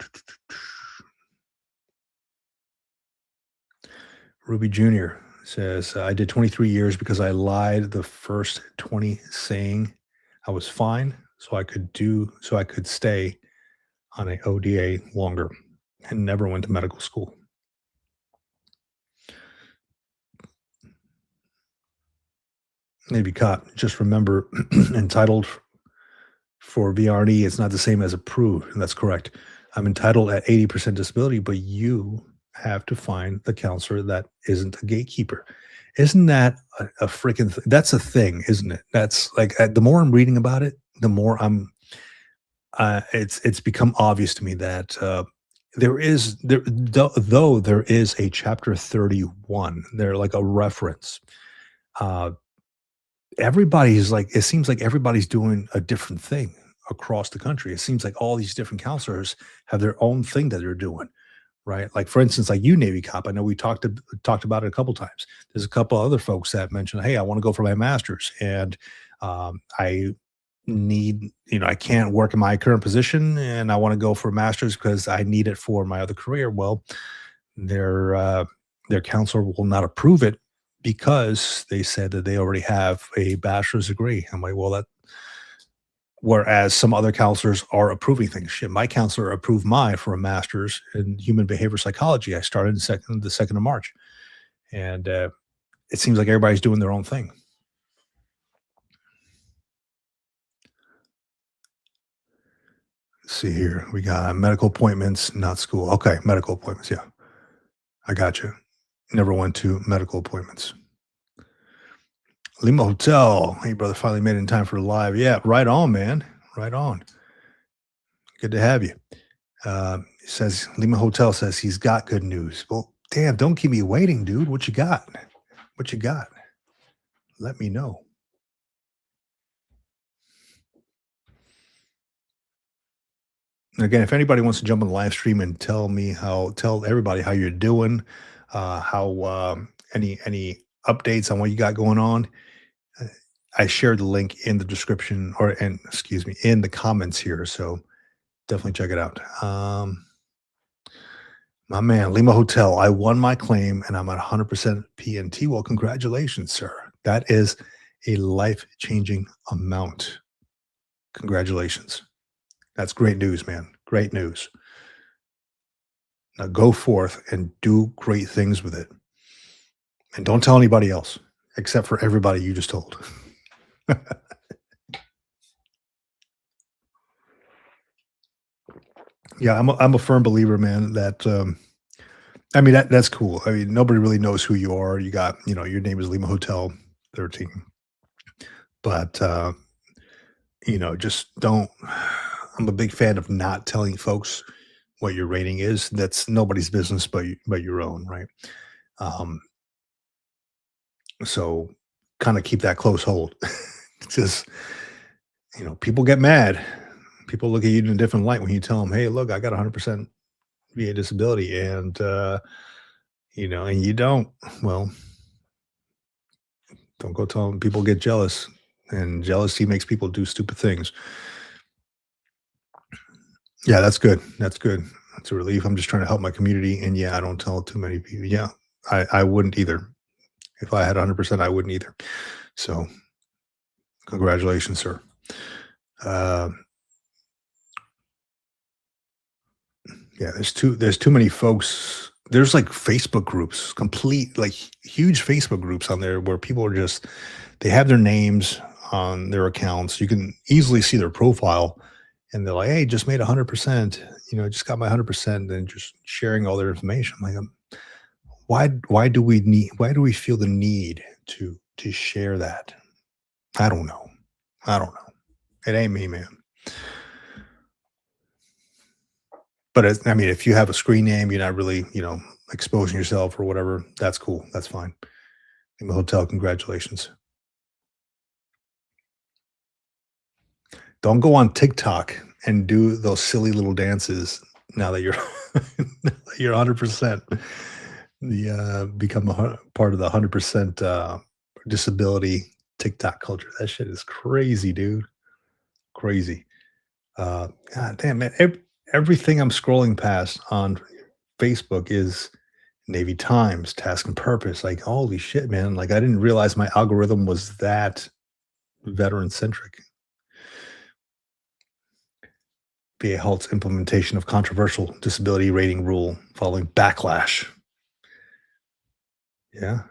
Ruby Jr. says, I did 23 years because I lied the first 20 saying I was fine, so I could stay on a ODA longer and never went to medical school. Navy cop, just remember, entitled for VRE, it's not the same as approved, and that's correct. I'm entitled at 80% disability, but you have to find the counselor that isn't a gatekeeper. Isn't that a freaking that's a thing, isn't it? That's like, the more I'm reading about it, the more it's become obvious to me that, though there is a chapter 31, there like a reference, uh, everybody's like it seems like everybody's doing a different thing across the country. It seems like all these different counselors have their own thing that they're doing, right? Like, for instance, like you, Navy cop, I know we talked about it a couple times. There's a couple other folks that mentioned, hey, I want to go for my master's, and I need, I can't work in my current position, and I want to go for a master's because I need it for my other career. Well, their uh, their counselor will not approve it because they said that they already have a bachelor's degree. I'm like, well, that whereas some other counselors are approving things. Shit, my counselor approved mine for a master's in human behavior psychology. I started the second of March, and it seems like everybody's doing their own thing. Let's see here, we got medical appointments, not school. Okay, medical appointments. Yeah, I got you. Never went to medical appointments. Lima Hotel. Hey, brother, finally made it in time for the live. Yeah, right on, man. Right on. Good to have you. Says Lima Hotel says he's got good news. Well, damn, don't keep me waiting, dude. What you got? What you got? Let me know. And again, if anybody wants to jump on the live stream and tell everybody how you're doing, how any updates on what you got going on, uh, I shared the link in the description, or in excuse me, in the comments here. So definitely check it out. My man, Lima Hotel, I won my claim and I'm at 100% PNT. Well, congratulations, sir. That is a life changing amount. Congratulations. That's great news, man. Great news. Now go forth and do great things with it. And don't tell anybody else except for everybody you just told. Yeah, I'm a firm believer, man, that I mean that's cool. I mean, nobody really knows who you are. You got, your name is Lima Hotel 13. But just don't I'm a big fan of not telling folks what your rating is. That's nobody's business but your own, right? Um, so kind of keep that close hold. Just, people get mad. People look at you in a different light when you tell them, "Hey, look, I got 100% VA disability," and you don't. Well, don't go tell them. People get jealous, and jealousy makes people do stupid things. Yeah, that's good. That's good. That's a relief. I'm just trying to help my community, and yeah, I don't tell too many people. Yeah, I wouldn't either. If I had 100%, I wouldn't either. So, congratulations, sir. Uh, yeah, there's too many folks. There's like Facebook groups, complete like huge Facebook groups on there where people are just they have their names on their accounts. You can easily see their profile, and they're like, "Hey, just made 100%. Just got my 100%," and just sharing all their information. I'm like, why do we feel the need to share that? I don't know. I don't know. It ain't me, man. But I mean, if you have a screen name, you're not really, exposing yourself or whatever. That's cool. That's fine. In the hotel, congratulations. Don't go on TikTok and do those silly little dances now that you're now that you're 100%. Become part of the 100% disability TikTok culture. That shit is crazy, dude. Crazy. God damn, man. Everything I'm scrolling past on Facebook is Navy Times, Task and Purpose. Like, holy shit, man. Like, I didn't realize my algorithm was that veteran centric. VA halts implementation of controversial disability rating rule following backlash. Yeah.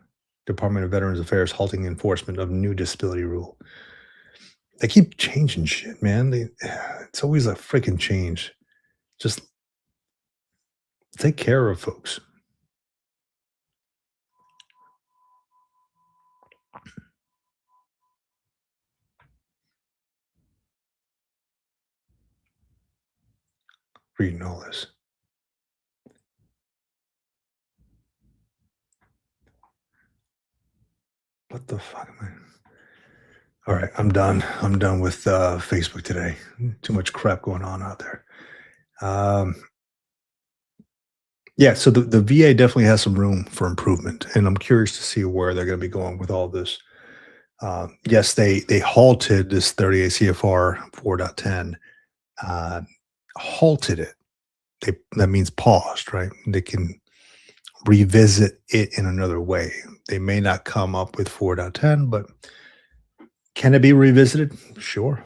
Department of Veterans Affairs halting enforcement of new disability rule. They keep changing shit, man. It's always a freaking change. Just take care of folks. Reading all this. What the fuck am I? All right, I'm done. I'm done with Facebook today. Too much crap going on out there. Um, yeah, so the VA definitely has some room for improvement, and I'm curious to see where they're going to be going with all this. Yes, they halted this 38 CFR 4.10, uh, halted it. That means paused, right? They can revisit it in another way. They may not come up with 4.10, but can it be revisited? Sure.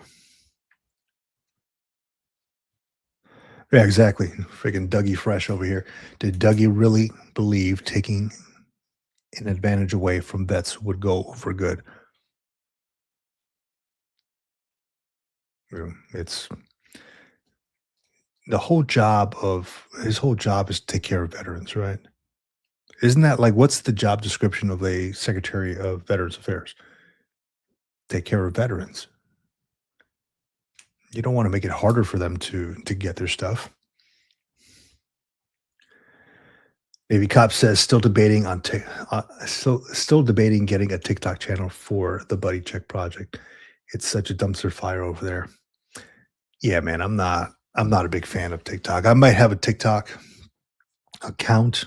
Yeah, exactly. Freaking Dougie Fresh over here. Did Dougie really believe taking an advantage away from vets would go over good? It's the whole job of his whole job is to take care of veterans, right? Isn't that like what's the job description of a Secretary of Veterans Affairs? Take care of veterans. You don't want to make it harder for them to get their stuff. Navy cop says still debating getting a TikTok channel for the Buddy Check project. It's such a dumpster fire over there. Yeah, man, I'm not a big fan of TikTok. I might have a TikTok account.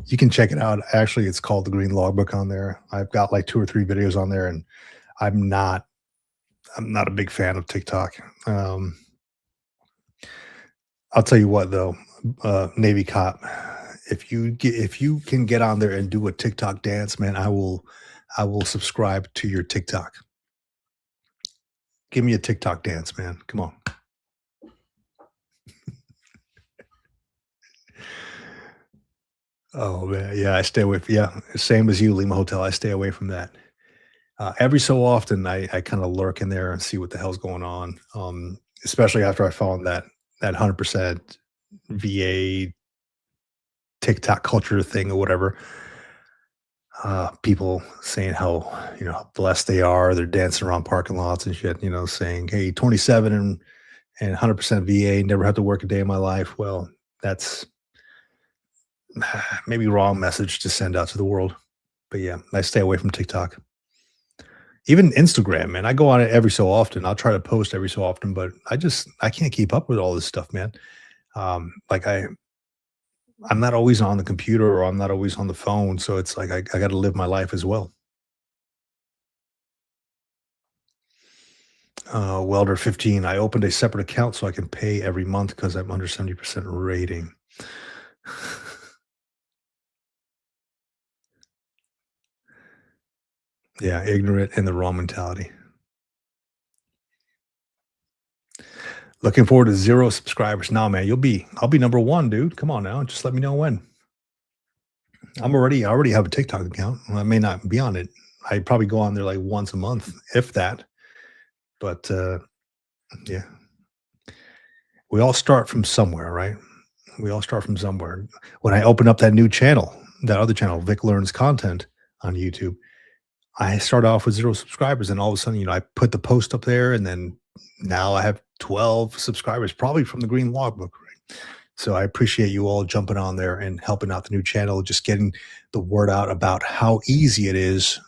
You can check it out. Actually, it's called the Green Logbook on there. I've got like 2 or 3 videos on there, and I'm not I'm not a big fan of TikTok. Um, I'll tell you what though, Navy cop, if you can get on there and do a TikTok dance, man, I will subscribe to your TikTok. Give me a TikTok dance, man. Come on. Oh, man, yeah, I stay away f yeah, same as you, Lima Hotel, I stay away from that. Every so often, I kinda lurk in there and see what the hell's going on, especially after I found that 100% VA TikTok culture thing or whatever. People saying how blessed they are, they're dancing around parking lots and shit, saying, "Hey, 27 and 100% VA, never had to work a day in my life." Well, that's maybe wrong message to send out to the world. But yeah, I stay away from TikTok. Even Instagram, man, I go on it every so often. I'll try to post every so often, but I can't keep up with all this stuff, man. Like I'm not always on the computer or I'm not always on the phone, so it's like I got to live my life as well. Welder 15. I opened a separate account so I can pay every month because I'm under 70% rating. Yeah, ignorant and the wrong mentality. Looking forward to 0 subscribers. Nah, man, I'll be number 1, dude. Come on now. Just let me know when. I already have a TikTok account. Well, I may not be on it. I probably go on there like once a month, if that. But yeah, we all start from somewhere, right? We all start from somewhere. When I open up that new channel, that other channel, Vic Learns Content on YouTube, I started off with 0 subscribers, and all of a sudden, I put the post up there, and then now I have 12 subscribers, probably from the Green Logbook, right? So I appreciate you all jumping on there and helping out the new channel, just getting the word out about how easy it is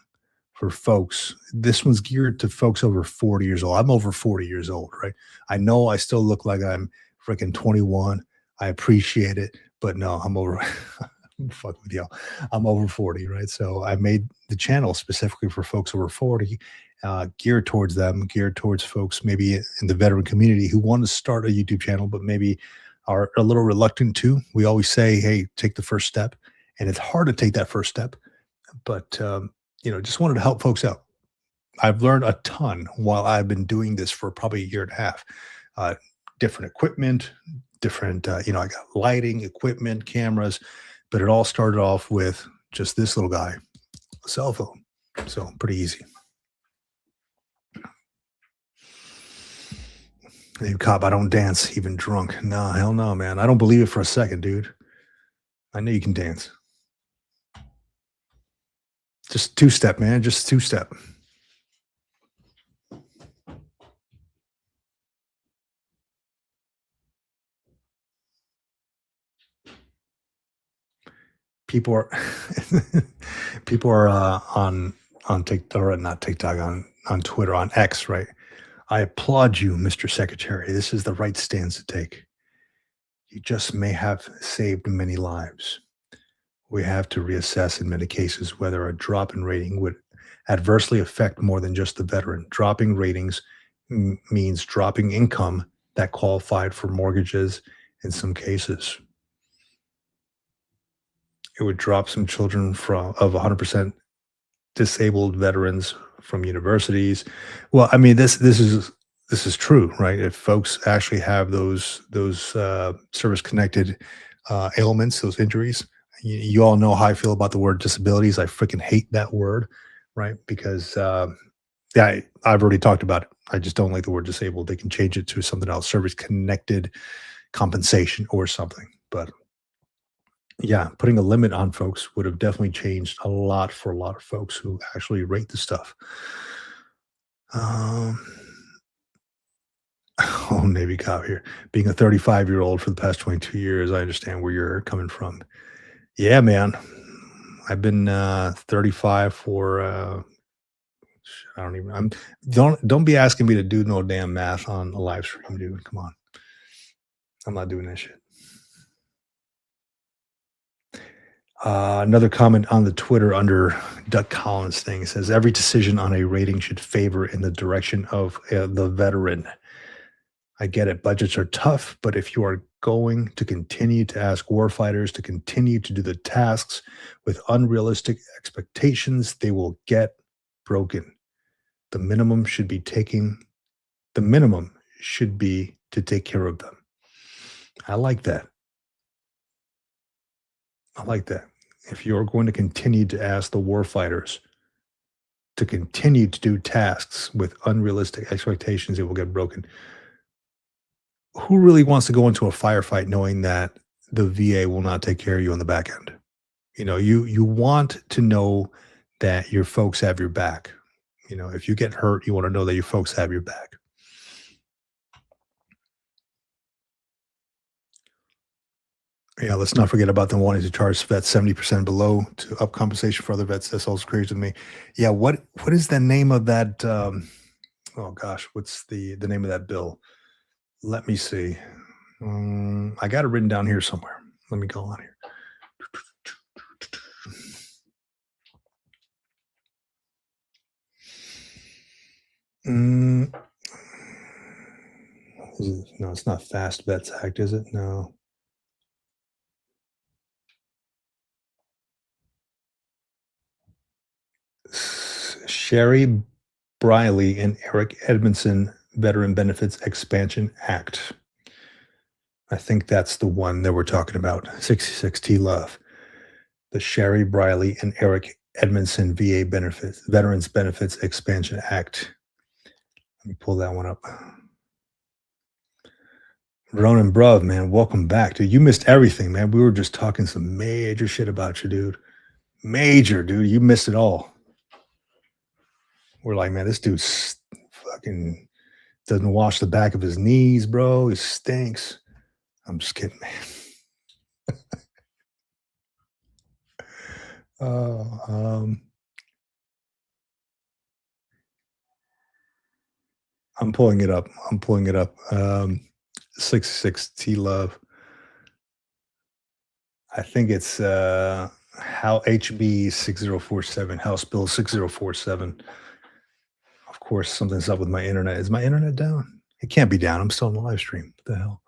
for folks. This one's geared to folks over 40 years old. I'm over 40 years old, right? I know I still look like I'm freaking 21. I appreciate it, but no, I'm over. Fuck with y'all. I'm over 40, right? So I made the channel specifically for folks over 40, geared towards them, geared towards folks maybe in the veteran community who want to start a YouTube channel, but maybe are a little reluctant to. We always say, hey, take the first step. And it's hard to take that first step, but just wanted to help folks out. I've learned a ton while I've been doing this for probably a year and a half. Uh, Different equipment, different, I got lighting, equipment, cameras, but it all started off with just this little guy, a cell phone. So pretty easy. Hey, cop, I don't dance even drunk. Nah, hell no, man. I don't believe it for a second, dude. I know you can dance. Just two step, man. Just two step. People are people are on TikTok or not TikTok on Twitter on X, right? I applaud you, Mr. Secretary. This is the right stance to take. You just may have saved many lives. We have to reassess in many cases whether a drop in rating would adversely affect more than just the veteran. Dropping ratings means dropping income that qualified for mortgages in some cases. It would drop some children from of 100% disabled veterans from universities. Well, I mean, this is true, right? If folks actually have those service connected ailments, those injuries, you all know how I feel about the word disabilities. I freaking hate that word, right? Because yeah, I've already talked about it. I just don't like the word disabled. They can change it to something else, service connected compensation or something. But yeah, putting a limit on folks would have definitely changed a lot for a lot of folks who actually rate the stuff. Um, oh, Navy cop here. Being a 35-year-old for the past 22 years, I understand where you're coming from. Yeah, man. I've been 35 for I don't even I'm don't be asking me to do no damn math on a live stream, dude. Come on. I'm not doing that shit. Another comment on the Twitter under Duck Collins thing says every decision on a rating should favor in the direction of the veteran. I get it. Budgets are tough, but if you are going to continue to ask warfighters to continue to do the tasks with unrealistic expectations, they will get broken. The minimum should be taking the minimum should be to take care of them. I like that. I like that. if you're going to continue to ask the war fighters to continue to do tasks with unrealistic expectations, it will get broken. Who really wants to go into a firefight knowing that the VA will not take care of you on the back end? You want to know that your folks have your back. If you get hurt, you want to know that your folks have your back. Yeah, let's not forget about them wanting to charge vets 70% below to up compensation for other vets. That's also crazy to me. Yeah, what is the name of that? Oh gosh, what's the name of that bill? Let me see. I got it written down here somewhere. Let me go on here. Mm, no, it's not Fast Vets Act, is it? No. Sherry Briley and Eric Edmondson Veteran Benefits Expansion Act. I think that's the one that we're talking about. 66T Love. The Sherry Briley and Eric Edmondson Veterans Benefits Expansion Act. Let me pull that one up. Ronan Bruv, man, welcome back, dude. You missed everything, man. We were just talking some major shit about you, dude. Major, dude. You missed it all. We're like, man, this dude's fucking doesn't wash the back of his knees, bro. He stinks. I'm just kidding, man. Oh, I'm pulling it up. I'm pulling it up. 66 T Love. I think it's how HB 6047, House Bill 6047. Of course, something's up with my internet. Is my internet down? It can't be down. I'm still on the live stream. What the hell?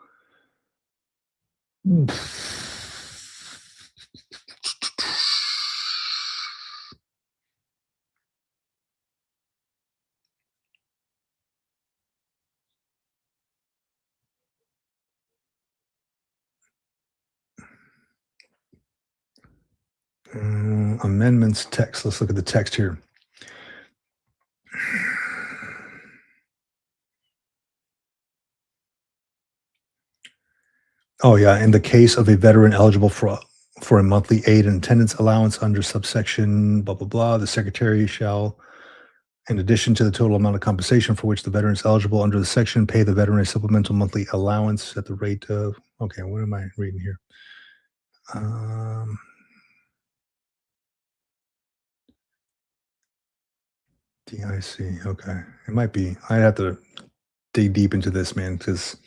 Amendments text. Let's look at the text here. Oh yeah, in the case of a veteran eligible for a monthly aid and attendance allowance under subsection blah blah blah, the secretary shall, in addition to the total amount of compensation for which the veteran is eligible under the section, pay the veteran a supplemental monthly allowance at the rate of. Okay, what am I reading here? DIC. Okay, it might be. I have to dig deep into this, man, because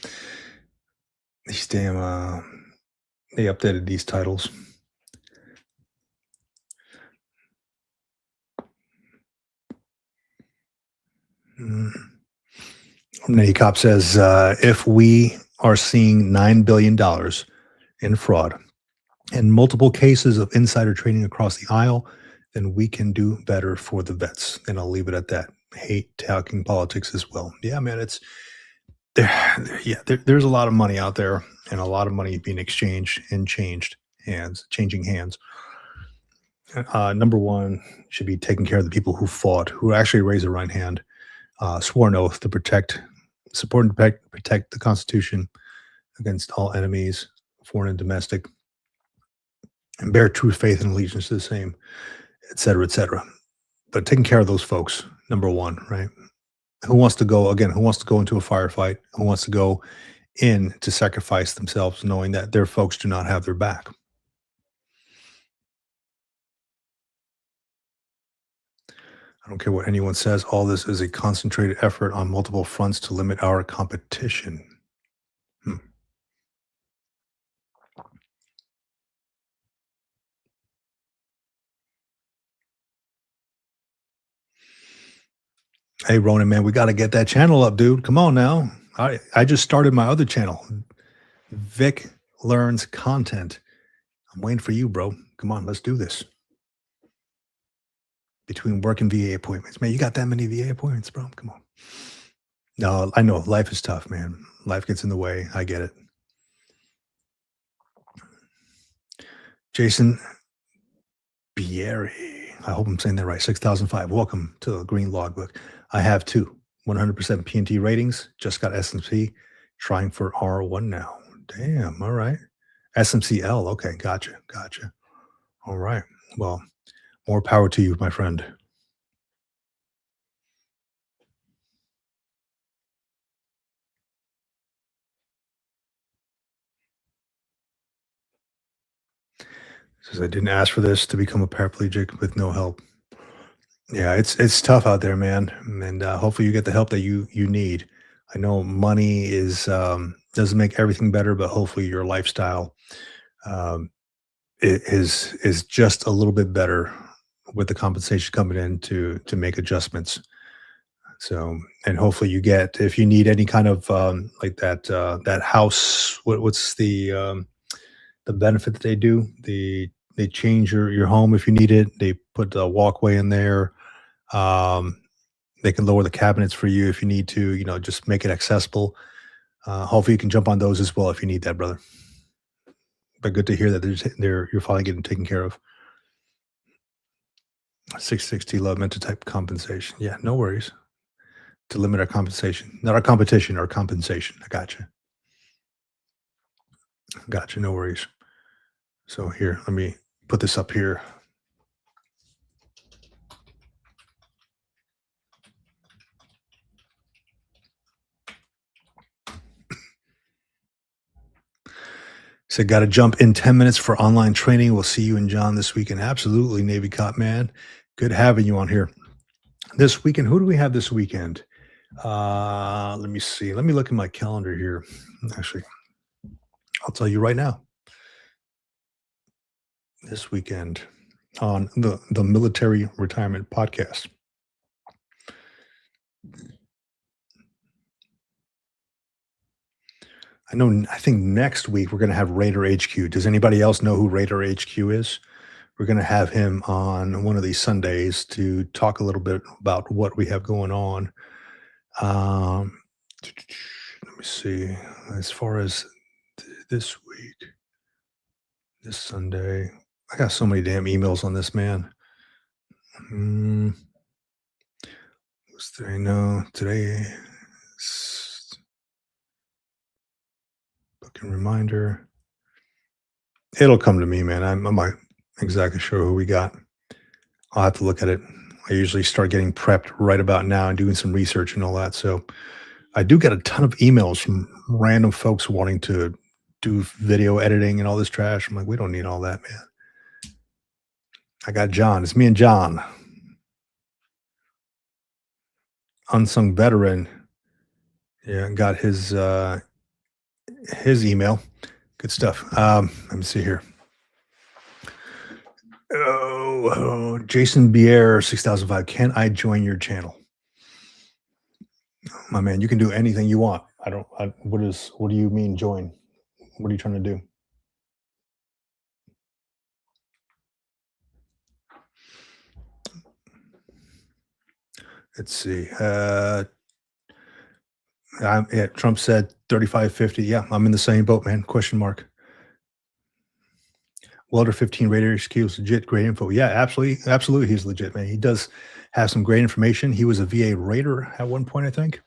these damn they updated these titles. Cop says if we are seeing $9 billion in fraud and multiple cases of insider trading across the aisle, then we can do better for the vets. And I'll leave it at that. Hate talking politics as well. Yeah, man, it's there. Yeah, there's a lot of money out there and a lot of money being exchanged and changing hands. Number one should be taking care of the people who fought, who actually raised their right hand, swore an oath to support and protect the Constitution against all enemies, foreign and domestic, and bear true faith and allegiance to the same, et cetera, et cetera. But taking care of those folks, number one, right? Who wants to go into a firefight? Who wants to go in to sacrifice themselves knowing that their folks do not have their back? I don't care what anyone says. All this is a concentrated effort on multiple fronts to limit our competition. Hmm. Hey, Ronan, man, we got to get that channel up, dude. Come on now. I just started my other channel, Vic Learns Content. I'm waiting for you, bro. Come on, let's do this. Between work and VA appointments, man, you got that many VA appointments, bro? Come on. No, I know life is tough, man. Life gets in the way. I get it. Jason, Bieri. I hope I'm saying that right. 6005. Welcome to the Green Logbook. I have two 100% PNT ratings. Just got SMC. Trying for R1 now. Damn. All right. SMCL. Okay. Gotcha. Gotcha. All right. Well, more power to you, my friend. Says I didn't ask for this to become a paraplegic with no help. Yeah, it's tough out there, man, and hopefully you get the help that you need. I know money is doesn't make everything better, but hopefully your lifestyle um, is just a little bit better with the compensation coming in to make adjustments. So, and hopefully you get if you need any kind of like that house. What's the benefit that they do? They change your home if you need it. They put a walkway in there. Um, they can lower the cabinets for you if you need to, just make it accessible. Hopefully you can jump on those as well if you need that, brother. But good to hear that you're finally getting taken care of. 660 love meant to type compensation. Yeah, no worries. To limit our compensation. Not our competition, our compensation. I gotcha. Gotcha. No worries. So here, let me put this up here. Said, got to jump in 10 minutes for online training. We'll see you and John this weekend. Absolutely, Navy Cop man. Good having you on here. This weekend, who do we have this weekend? Let me see. Let me look at my calendar here. Actually, I'll tell you right now. This weekend on the Military Retirement Podcast. I think next week we're going to have Raider HQ. Does anybody else know who Raider HQ is? We're going to have him on one of these Sundays to talk a little bit about what we have going on. Um, let me see. As far as this week, this Sunday, I got so many damn emails on this, man. Mm, what's today? No, today. Booking reminder. It'll come to me, man. I'm not exactly sure who we got. I'll have to look at it. I usually start getting prepped right about now and doing some research and all that. So I do get a ton of emails from random folks wanting to do video editing and all this trash. I'm like, we don't need all that, man. I got John. It's me and John, unsung veteran. Yeah, got his email. Good stuff. Let me see here. Jason Bier 6005. Can I join your channel? My man, you can do anything you want. What do you mean join? What are you trying to do? Let's see. Yeah, Trump said 3550. Yeah, I'm in the same boat, man. Question mark. Welder 15 Raider HQ is legit, great info. Yeah, absolutely, absolutely, he's legit, man. He does have some great information. He was a VA Raider at one point, I think,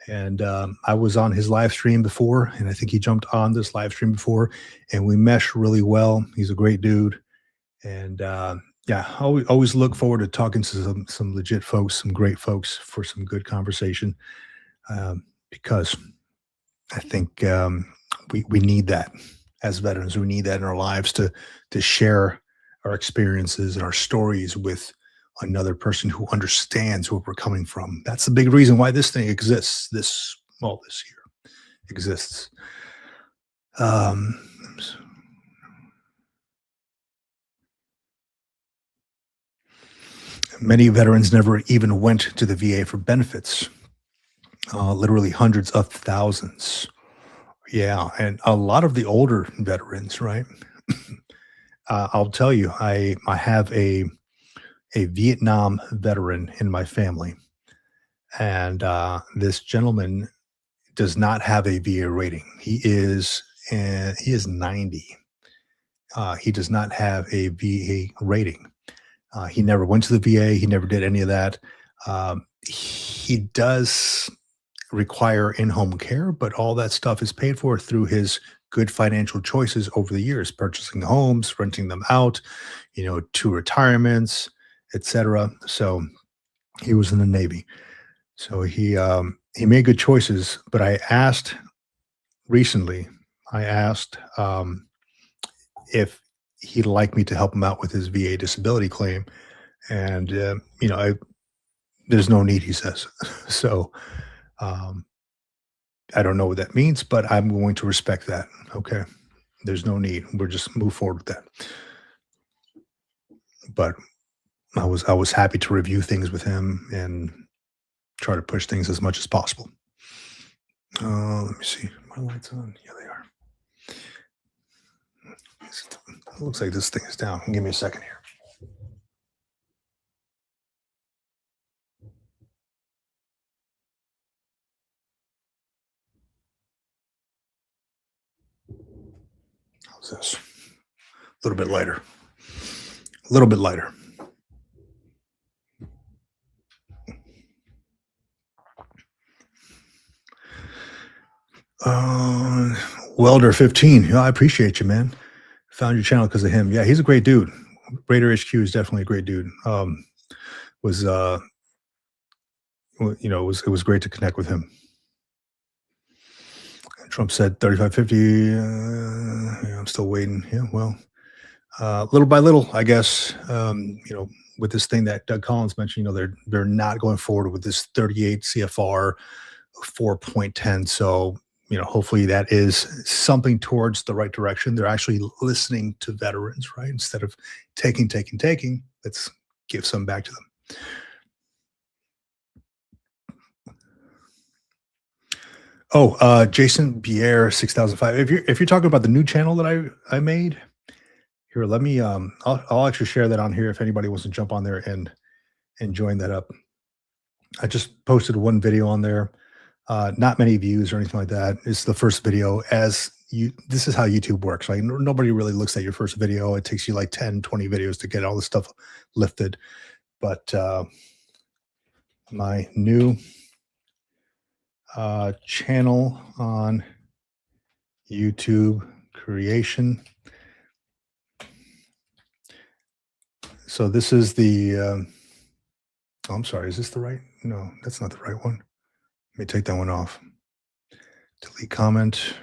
and I was on his live stream before, and I think he jumped on this live stream before, and we mesh really well. He's a great dude, and yeah, always look forward to talking to some legit folks, some great folks for some good conversation, because I think we need that as veterans. We need that in our lives to share our experiences and our stories with another person who understands where we're coming from. That's the big reason why this thing exists. This year exists. Um, Many veterans never even went to the VA for benefits. Literally hundreds of thousands. Yeah, and a lot of the older veterans, right? I'll tell you, I have a Vietnam veteran in my family, and this gentleman does not have a VA rating. He is 90. He does not have a VA rating. He never went to the VA. He never did any of that. He does require in-home care, but all that stuff is paid for through his good financial choices over the years, purchasing homes, renting them out, 2 retirements, etc. So he was in the Navy. So he made good choices, but recently, I asked if he'd like me to help him out with his VA disability claim, and there's no need, he says. So um, I don't know what that means, but I'm going to respect that. Okay, there's no need. We'll just move forward with that. But I was happy to review things with him and try to push things as much as possible. Let me see. My lights on? Yeah, they are. It looks like this thing is down. Give me a second here. How's this? A little bit lighter. A little bit lighter. Uh, Welder 15. Yeah, I appreciate you, man. Found your channel because of him. Yeah, he's a great dude. Raider HQ is definitely a great dude. Was it was great to connect with him. Trump said 3550. Yeah, I'm still waiting. Yeah, well, little by little, I guess. With this thing that Doug Collins mentioned, they're not going forward with this 38 CFR 4.10. So hopefully that is something towards the right direction. They're actually listening to veterans, right? Instead of taking, let's give some back to them. Oh, Jason Bier 6005. If you're talking about the new channel that I made, here, let me I'll actually share that on here if anybody wants to jump on there and join that up. I just posted one video on there. Not many views or anything like that. It's the first video. This is how YouTube works, right? Nobody really looks at your first video. It takes you like 10, 20 videos to get all this stuff lifted. But my new channel on YouTube creation. So this is the, oh, I'm sorry. Is this the right? No, that's not the right one. Let me take that one off. Delete comment.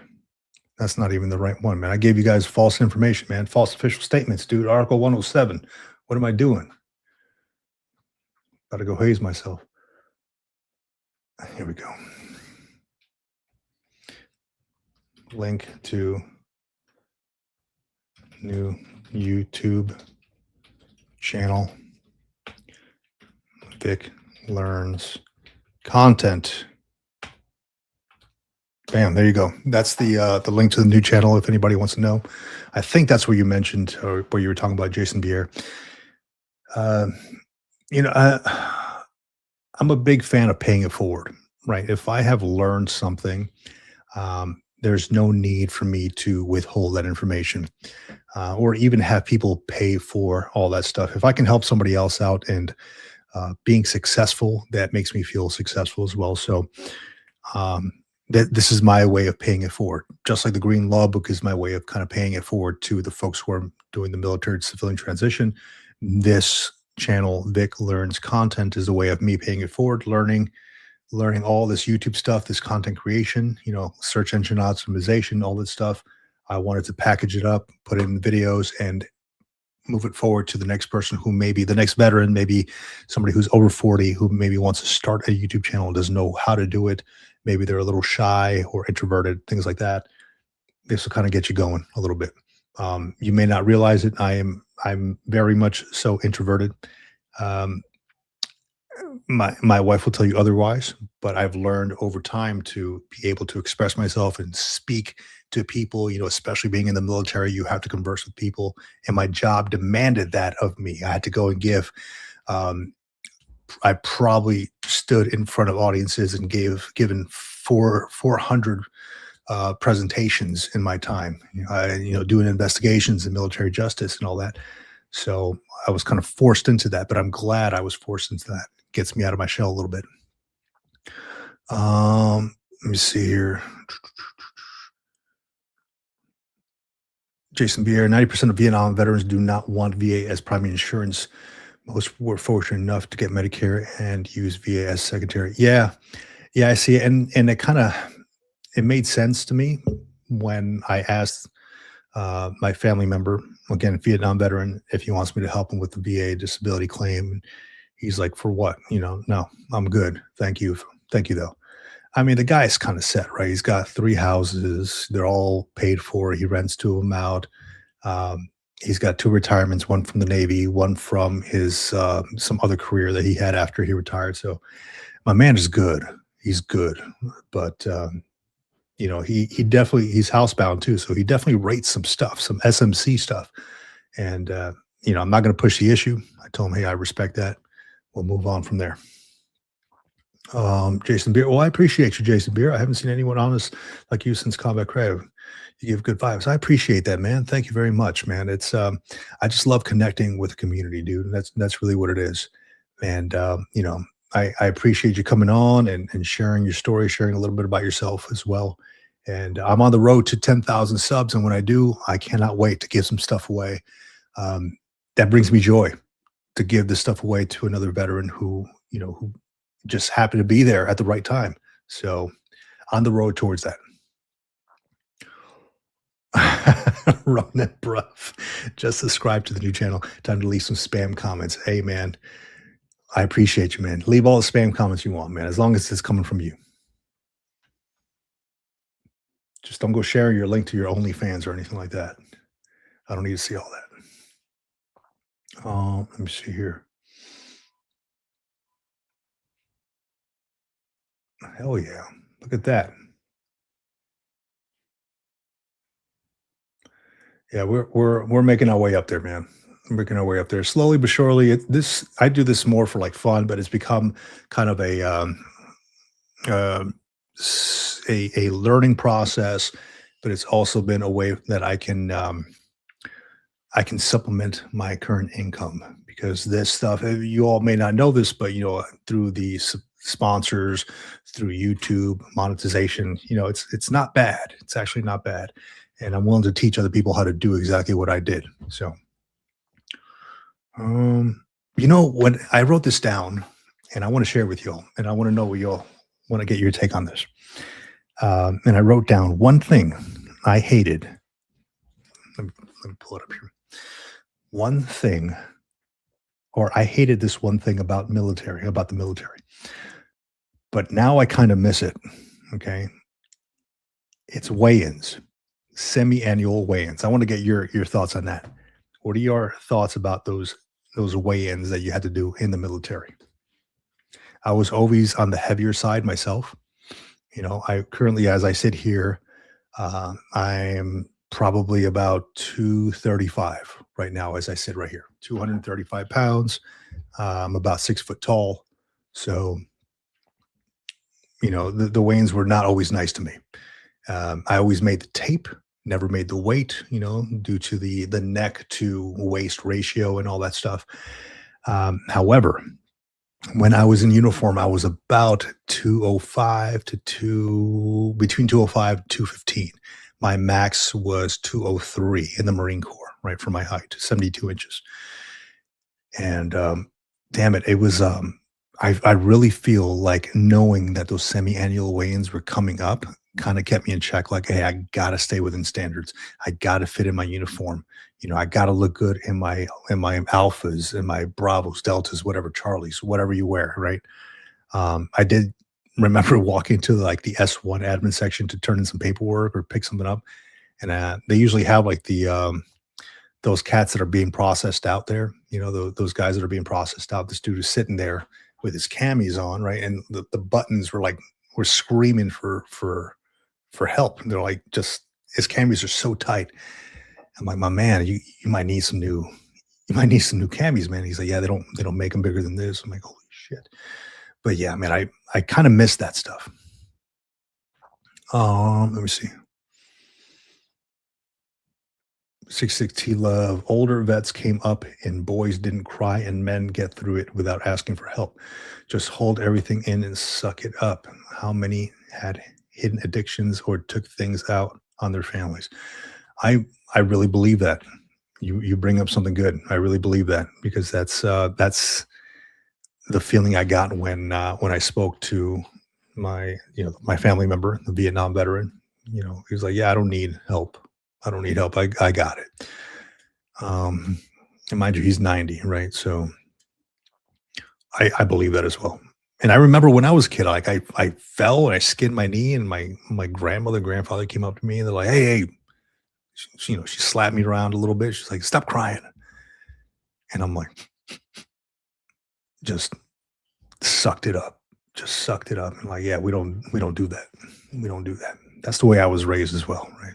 That's not even the right one, man. I gave you guys false information, man. False official statements, dude. Article 107. What am I doing? Gotta go haze myself. Here we go. Link to new YouTube channel. Vic learns content. Bam, there you go. That's the link to the new channel if anybody wants to know. I think that's where you mentioned, or where you were talking about Jason Bier. I'm a big fan of paying it forward, right? If I have learned something, there's no need for me to withhold that information, or even have people pay for all that stuff. If I can help somebody else out and being successful, that makes me feel successful as well. So this is my way of paying it forward. Just like the Green Law Book is my way of kind of paying it forward to the folks who are doing the military to civilian transition. This channel, Vic Learns Content, is a way of me paying it forward, learning all this YouTube stuff, this content creation, search engine optimization, all that stuff. I wanted to package it up, put it in videos, and move it forward to the next person who may be the next veteran, maybe somebody who's over 40 who maybe wants to start a YouTube channel and doesn't know how to do it. Maybe they're a little shy or introverted, things like that. This will kind of get you going a little bit. You may not realize it. I'm very much so introverted. My wife will tell you otherwise, but I've learned over time to be able to express myself and speak to people. Especially being in the military, you have to converse with people, and my job demanded that of me. I had to go and give. I probably stood in front of audiences and given 400 presentations in my time. Doing investigations and military justice and all that. So I was kind of forced into that, but I'm glad I was forced into that. Gets me out of my shell a little bit. Let me see here. Jason Bier, 90% of Vietnam veterans do not want VA as primary insurance. Most were fortunate enough to get Medicare and use VA as secondary. Yeah, yeah, I see it, and it kind of it made sense to me when I asked my family member, again, Vietnam veteran, if he wants me to help him with the VA disability claim. He's like, "For what?" "No, I'm good. Thank you. Thank you, though." I mean, the guy's kind of set, right? He's got 3 houses. They're all paid for. He rents 2 of them out. He's got 2 retirements, one from the Navy, one from his, some other career that he had after he retired. So my man is good. He's good. But, he definitely he's housebound too, so he definitely rates some stuff, some SMC stuff. And, I'm not gonna push the issue. I told him, "Hey, I respect that. We'll move on from there." Jason Beer. Well, I appreciate you, Jason Beer. I haven't seen anyone honest like you since Combat Crave. You give good vibes. I appreciate that, man. Thank you very much, man. I just love connecting with the community, dude. That's really what it is. And I appreciate you coming on and sharing your story, sharing a little bit about yourself as well. And I'm on the road to 10,000 subs, and when I do, I cannot wait to give some stuff away. Um, that brings me joy to give this stuff away to another veteran who just happened to be there at the right time. So on the road towards that. Run that bruv. Just subscribe to the new channel. Time to leave some spam comments. Hey man, I appreciate you, man. Leave all the spam comments you want, man, as long as it's coming from you. Just don't go sharing your link to your OnlyFans or anything like that. I don't need to see all that. Let me see here. Hell yeah. Look at that. Yeah, we're making our way up there, man. We're making our way up there slowly but surely. I do this more for like fun, but it's become kind of a learning process. But it's also been a way that I can supplement my current income because this stuff, you all may not know this, but through the sponsors, through YouTube monetization, it's not bad. It's actually not bad, and I'm willing to teach other people how to do exactly what I did. So, um, when I wrote this down, and I want to share with y'all, and I want to know what y'all want to get your take on this. And I wrote down one thing I hated. Let me pull it up here. One thing, or I hated this one thing about the military, but now I kind of miss it. Okay. It's weigh-ins, semi-annual weigh-ins. I want to get your thoughts on that. What are your thoughts about those weigh-ins that you had to do in the military? I was always on the heavier side myself. I currently, as I sit here, I'm probably about 235 right now as I sit right here, 235 pounds. I'm about 6 foot tall. So, the weigh-ins were not always nice to me. I always made the tape, never made the weight, due to the neck to waist ratio and all that stuff. However, when I was in uniform, I was about 205 to 2 between 205 and 215. My max was 203 in the Marine Corps, right, for my height, 72 inches. And damn it, it was I really feel like knowing that those semi-annual weigh-ins were coming up kind of kept me in check. Like, hey, I gotta stay within standards. I gotta fit in my uniform. I gotta look good in my alphas, in my bravos, deltas, whatever, Charlies, whatever you wear, right? I did remember walking to like the S1 admin section to turn in some paperwork or pick something up, and they usually have like the those cats that are being processed out there. Those guys that are being processed out. This dude is sitting there with his camis on, right, and the buttons were screaming for help. They're like, just his camis are so tight. I'm like, my man, you might need some new camis, man. He's like, yeah, they don't make them bigger than this. I'm like, holy shit. But yeah, man, I kind of miss that stuff. Let me see. 660 love. Older vets came up and boys didn't cry and men get through it without asking for help. Just hold everything in and suck it up. How many had hidden addictions or took things out on their families? I I really believe that. You bring up something good. I really believe that because that's the feeling I got when I spoke to my family member, the Vietnam veteran. He was like, "Yeah, I don't need help. I don't need help. I got it." Um, and mind you, he's 90, right? So I believe that as well. And I remember when I was a kid, like I fell and I skinned my knee, and my grandmother, grandfather came up to me and they're like, "Hey, hey," she slapped me around a little bit. She's like, "Stop crying," and I'm like, just sucked it up, just sucked it up, and like, yeah, we don't do that, we don't do that. That's the way I was raised as well, right?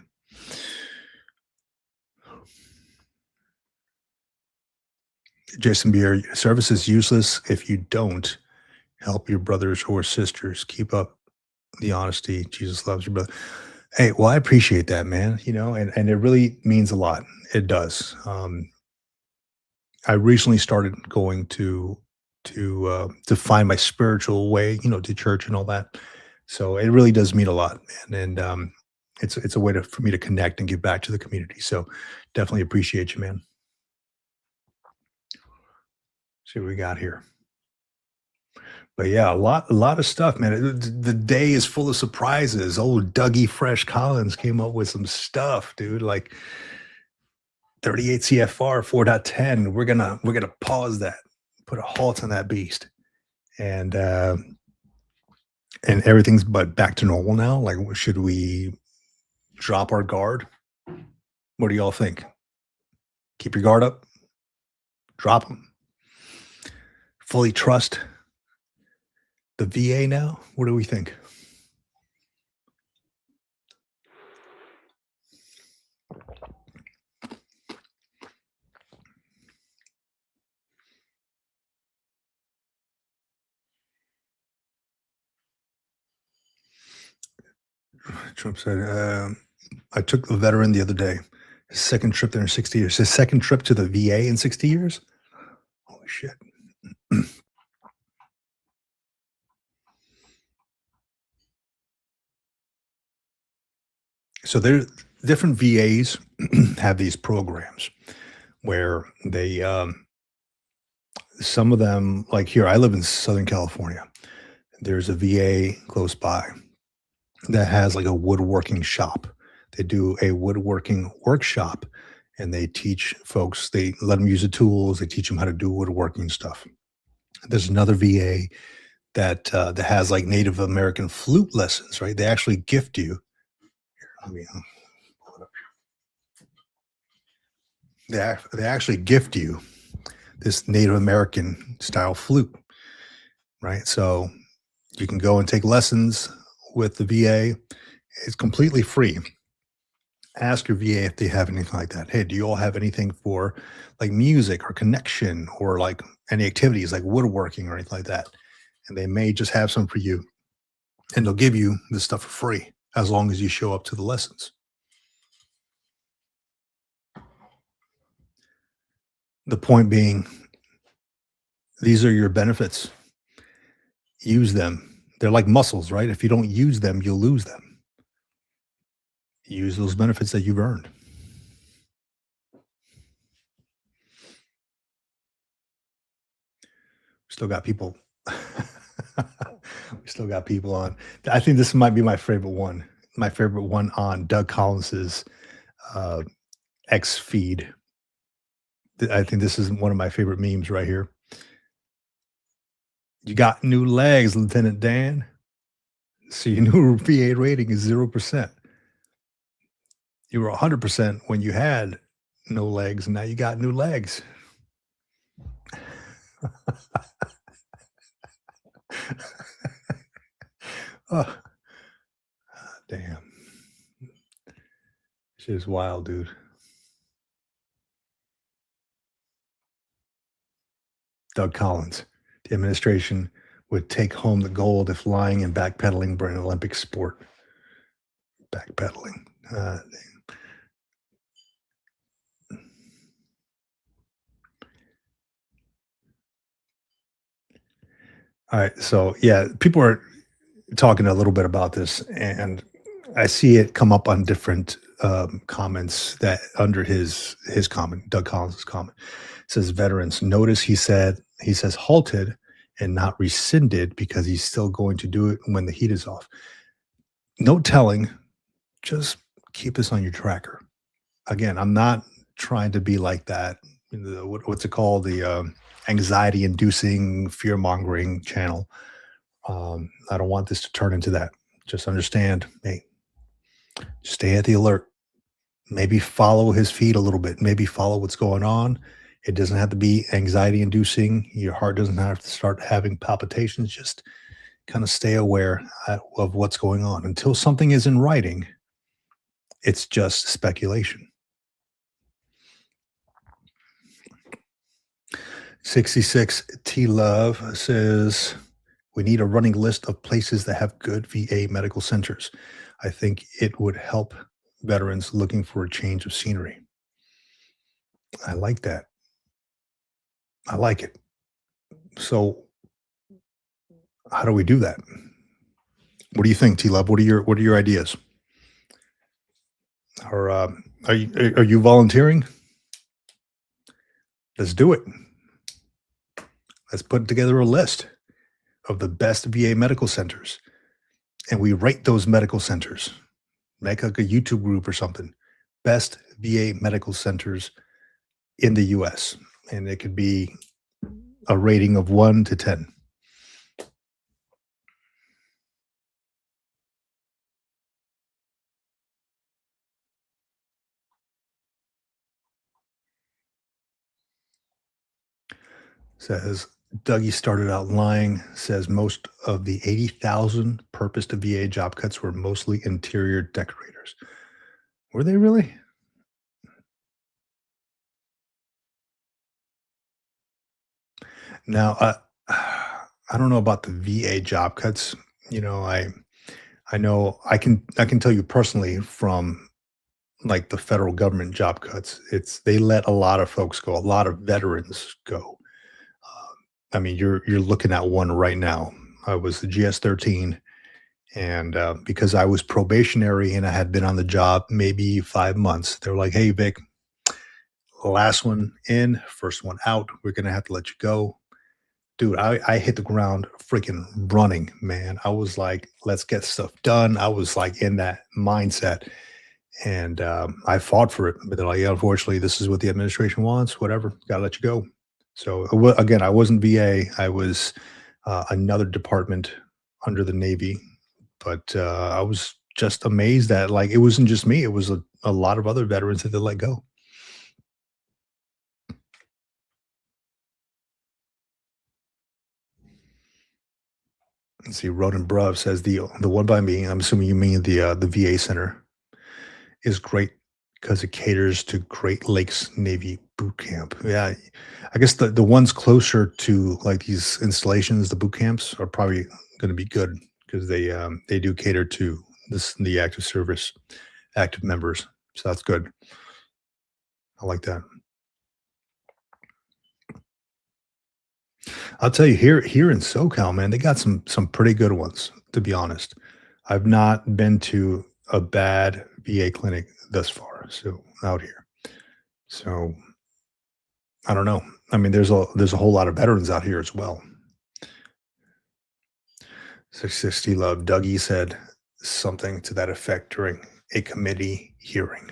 Jason Beer, service is useless if you don't help your brothers or sisters. Keep up the honesty. Jesus loves your brother. Hey, well, I appreciate that, man. And it really means a lot. It does. I recently started going to find my spiritual way, to church and all that. So it really does mean a lot, man. And it's a way for me to connect and give back to the community. So definitely appreciate you, man. See what we got here. But yeah, a lot of stuff, man. The day is full of surprises. Old Dougie Fresh Collins came up with some stuff, dude. Like 38 CFR 4.10. We're gonna pause that, put a halt on that beast, and everything's but back to normal now. Like, should we drop our guard? What do y'all think? Keep your guard up, drop them, fully trust the VA now. What do we think? Trump said, "I took the veteran the other day. His second trip there in 60 years. His second trip to the VA in 60 years. Holy shit!" So there, different VAs have these programs where some of them, like here, I live in Southern California. There's a VA close by that has like a woodworking shop. They do a woodworking workshop and they teach folks, they let them use the tools, they teach them how to do woodworking stuff. There's another VA that has like Native American flute lessons, right? They actually gift you. I mean, they actually gift you this Native American style flute, right? So you can go and take lessons with the VA. It's completely free. Ask your VA if they have anything like that. Hey, do you all have anything for like music or connection or like any activities like woodworking or anything like that? And they may just have some for you and they'll give you this stuff for free as long as you show up to the lessons. The point being, these are your benefits. Use them. They're like muscles, right? If you don't use them, you'll lose them. Use those benefits that you've earned. Still got people. We still got people on. I think this might be my favorite one. My favorite one on Doug Collins's uh, X feed. I think this is one of my favorite memes right here. You got new legs, Lieutenant Dan. So your new VA rating is 0%. You were 100% when you had no legs, and now you got new legs. Oh, damn. Shit is wild, dude. Doug Collins. The administration would take home the gold if lying and backpedaling were an Olympic sport. Backpedaling. Alright, so, yeah, people are talking a little bit about this, and I see it come up on different, comments that under his comment, Doug Collins' comment. It says, "Veterans, notice he says halted and not rescinded because he's still going to do it when the heat is off. No telling, just keep this on your tracker." Again, I'm not trying to be like that, what's it called? The, anxiety-inducing, fear-mongering channel. I don't want this to turn into that. Just understand, hey, stay at the alert. Maybe follow his feed a little bit. Maybe follow what's going on. It doesn't have to be anxiety inducing. Your heart doesn't have to start having palpitations. Just kind of stay aware of what's going on. Until something is in writing, it's just speculation. 66 T Love says, "We need a running list of places that have good VA medical centers. I think it would help veterans looking for a change of scenery." I like that. I like it. So, how do we do that? What do you think, T Love? What are your ideas? Or are you volunteering? Let's do it. Let's put together a list of the best VA medical centers, and we rate those medical centers. Make like a YouTube group or something. Best VA medical centers in the US, and it could be a rating of 1 to 10. Says, "Dougie started out lying," says, "Most of the 80,000 purpose to VA job cuts were mostly interior decorators." Were they really? Now, I don't know about the VA job cuts. You know, I know I can tell you personally from, like, the federal government job cuts, they let a lot of folks go, a lot of veterans go. I mean, you're looking at one right now. I was the GS-13, and, because I was probationary and I had been on the job maybe 5 months, they were like, "Hey, Vic, last one in, first one out. We're gonna have to let you go." Dude, I hit the ground freaking running, man. I was like, "Let's get stuff done." I was, like, in that mindset, and, I fought for it, but they're like, "Yeah, unfortunately, this is what the administration wants. Whatever, gotta let you go." So, again, I wasn't VA. I was, another department under the Navy, but, I was just amazed that, like, it wasn't just me, it was a lot of other veterans that they let go. Let's see, Roden Bruv says, "The one by me," I'm assuming you mean the VA center, "is great because it caters to Great Lakes Navy boot camp." Yeah, I guess the ones closer to, like, these installations, the boot camps are probably gonna be good because they do cater to the active service, active members, so that's good. I like that. I'll tell you, here in SoCal, man, they got some pretty good ones, to be honest. I've not been to a bad VA clinic thus far, so out here. So, I don't know. I mean, there's a whole lot of veterans out here as well. 660 Love, Dougie said something to that effect during a committee hearing.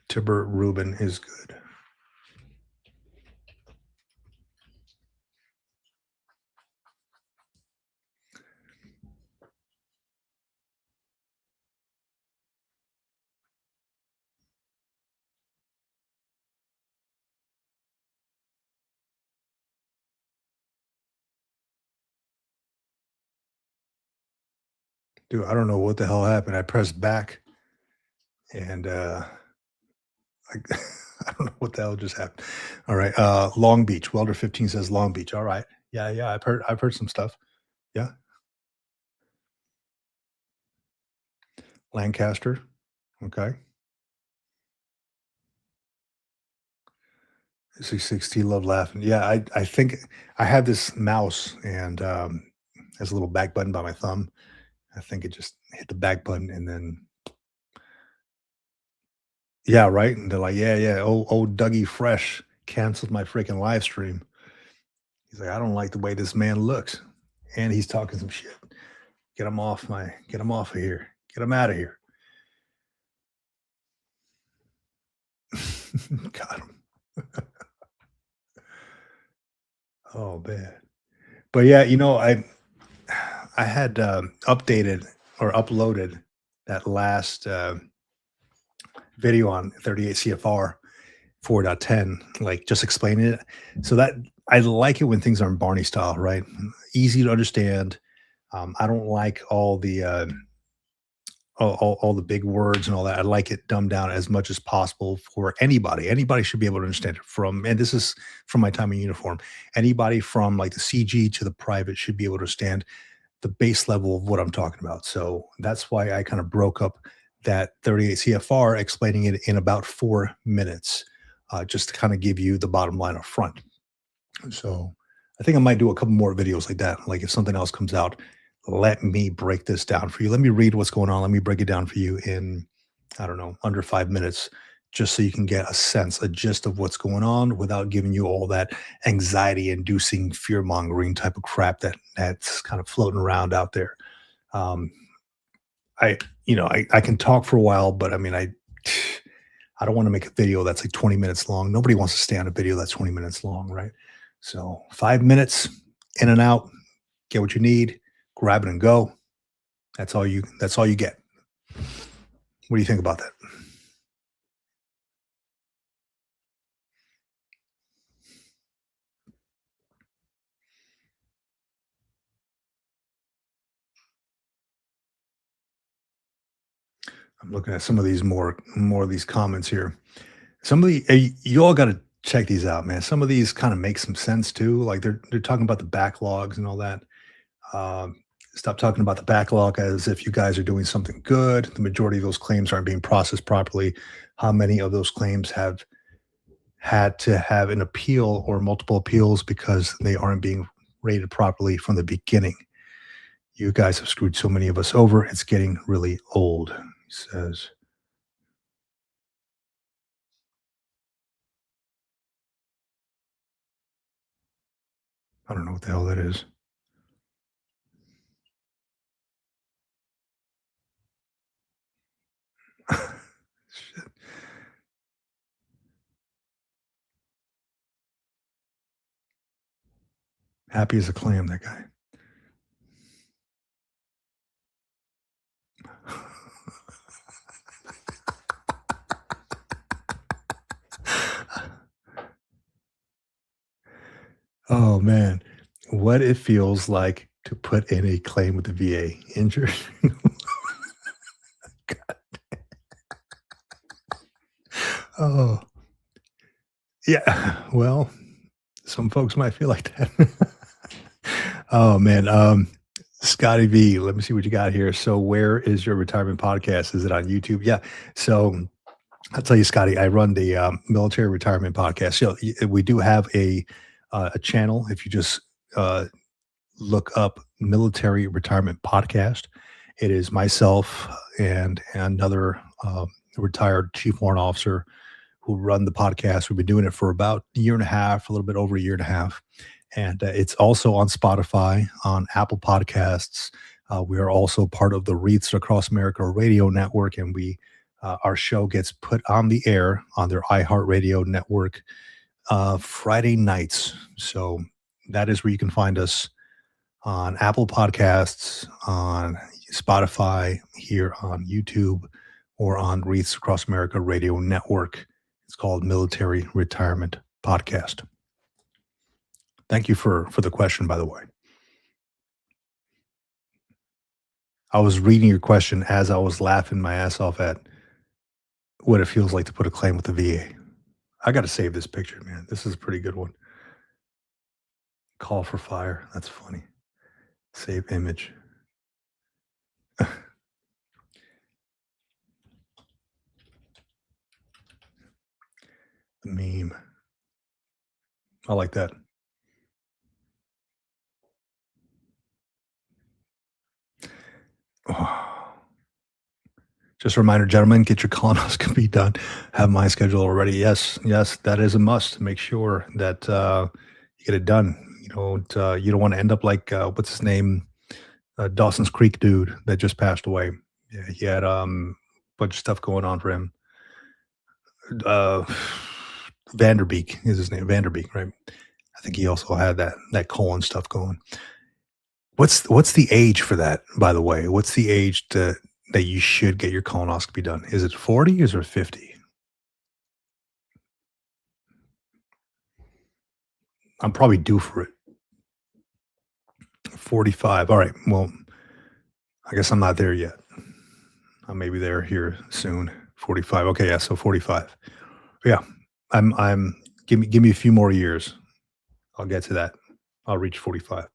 Tibber Rubin is good. Dude, I don't know what the hell happened. I pressed back and I, I don't know what the hell just happened. All right. Long Beach. Welder 15 says Long Beach. All right. Yeah, yeah. I've heard some stuff. Yeah. Lancaster. Okay. 660 love laughing. Yeah, I think I have this mouse and has a little back button by my thumb. I think it just hit the back button and then yeah, right. And they're like, yeah, yeah, old Dougie Fresh canceled my freaking live stream. He's like, I don't like the way this man looks, and he's talking some shit. Get him off of here. Get him out of here. Got him. Oh man. But yeah, I had updated or uploaded that last video on 38 CFR 4.10, like just explaining it. So that I like it when things are in Barney style, right? Easy to understand. I don't like all the big words and all that. I like it dumbed down as much as possible for anybody. Anybody should be able to understand it from, and this is from my time in uniform. Anybody from like the CG to the private should be able to understand the base level of what I'm talking about. So that's why I kind of broke up that 38 CFR, explaining it in about 4 minutes, just to kind of give you the bottom line up front. So I think I might do a couple more videos like that. Like if something else comes out, let me break this down for you. Let me read what's going on. Let me break it down for you in, I don't know, under 5 minutes, just so you can get a sense, a gist of what's going on without giving you all that anxiety inducing fear mongering type of crap that's kind of floating around out there. Um, I can talk for a while, but I mean, I don't want to make a video that's like 20 minutes long. Nobody wants to stay on a video that's 20 minutes long, right? So 5 minutes in and out, get what you need, grab it and go. That's all you get. What do you think about that? I'm looking at some of these more of these comments here. Some of the you all got to check these out, man. Some of these kind of make some sense too. Like they're talking about the backlogs and all that. Um, Stop talking about the backlog as if you guys are doing something good. The majority of those claims aren't being processed properly. How many of those claims have had to have an appeal or multiple appeals because they aren't being rated properly from the beginning? You guys have screwed so many of us over. It's getting really old, he says. I don't know what the hell that is. Shit. Happy as a clam, that guy. Oh, man. What it feels like to put in a claim with the VA. Injured. Oh, yeah. Well, some folks might feel like that. Oh, man. Scotty V, let me see what you got here. So, where is your retirement podcast? Is it on YouTube? Yeah. So, I'll tell you, Scotty, I run the military retirement podcast. So, we do have a channel. If you just look up military retirement podcast, it is myself and another retired chief warrant officer who run the podcast. We've been doing it for about a year and a half, a little bit over a year and a half. And it's also on Spotify, on Apple Podcasts. We are also part of the Wreaths Across America radio network, and our show gets put on the air on their iHeartRadio network Friday nights. So that is where you can find us on Apple Podcasts, on Spotify, here on YouTube, or on Wreaths Across America Radio Network. It's called Military Retirement Podcast. Thank you for the question, by the way. I was reading your question as I was laughing my ass off at what it feels like to put a claim with the VA. I got to save this picture, man. This is a pretty good one. Call for fire. That's funny. Save image. The meme. I like that. Just a reminder, gentlemen, get your colonoscopy done. Have my schedule already. Yes, yes, that is a must. Make sure that you get it done. You don't want to end up like what's his name, Dawson's Creek dude that just passed away. Yeah, he had a bunch of stuff going on for him. Uh, Vanderbeek is his name. Vanderbeek, right? I think he also had that colon stuff going. What's the age for that, by the way? What's the age that you should get your colonoscopy done? Is it 40 or is it 50? I'm probably due for it. 45. All right. Well, I guess I'm not there yet. I may be there here soon. 45. Okay, yeah, so 45. Yeah. I'm give me a few more years. I'll get to that. I'll reach 45.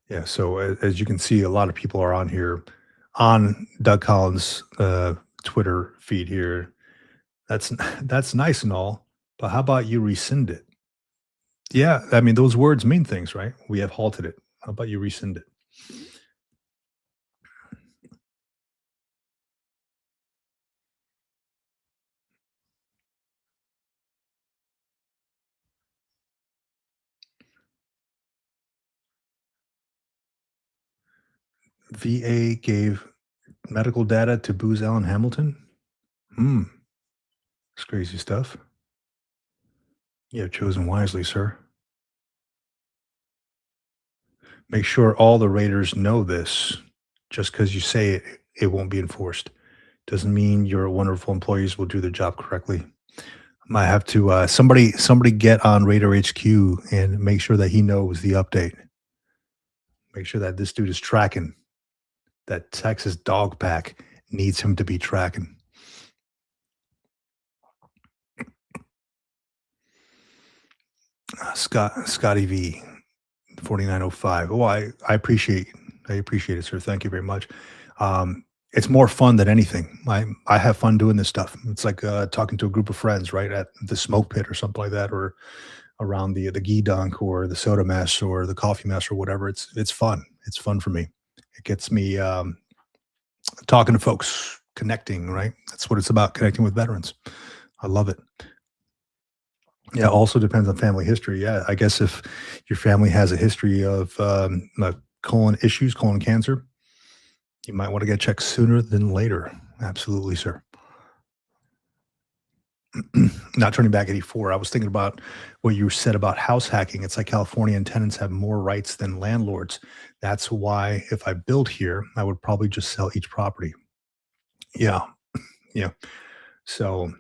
Yeah, so as you can see, a lot of people are on here on Doug Collins' Twitter feed here. That's that's nice and all, but how about you rescind it? Yeah, I mean those words mean things, right? We have halted it. How about you rescind it? VA gave medical data to Booz Allen Hamilton? Hmm, it's crazy stuff. You have chosen wisely, sir. Make sure all the Raiders know this. Just because you say it, it won't be enforced. Doesn't mean your wonderful employees will do their job correctly. Might have to somebody get on Raider HQ and make sure that he knows the update. Make sure that this dude is tracking. That Texas dog pack needs him to be tracking. Scotty V 4905. Oh, I appreciate it, sir. Thank you very much. It's more fun than anything. I have fun doing this stuff. It's like talking to a group of friends, right, at the smoke pit or something like that, or around the Gee Dunk or the Soda Mess or the Coffee Mess or whatever. It's fun. It's fun for me. It gets me talking to folks, connecting. Right, that's what it's about. Connecting with veterans. I love it. Yeah, also depends on family history. Yeah, I guess if your family has a history of colon issues, colon cancer, you might want to get checked sooner than later. Absolutely, sir. Not turning back 84. I was thinking about what you said about house hacking. It's like Californian tenants have more rights than landlords. That's why if I build here, I would probably just sell each property. Yeah, yeah. So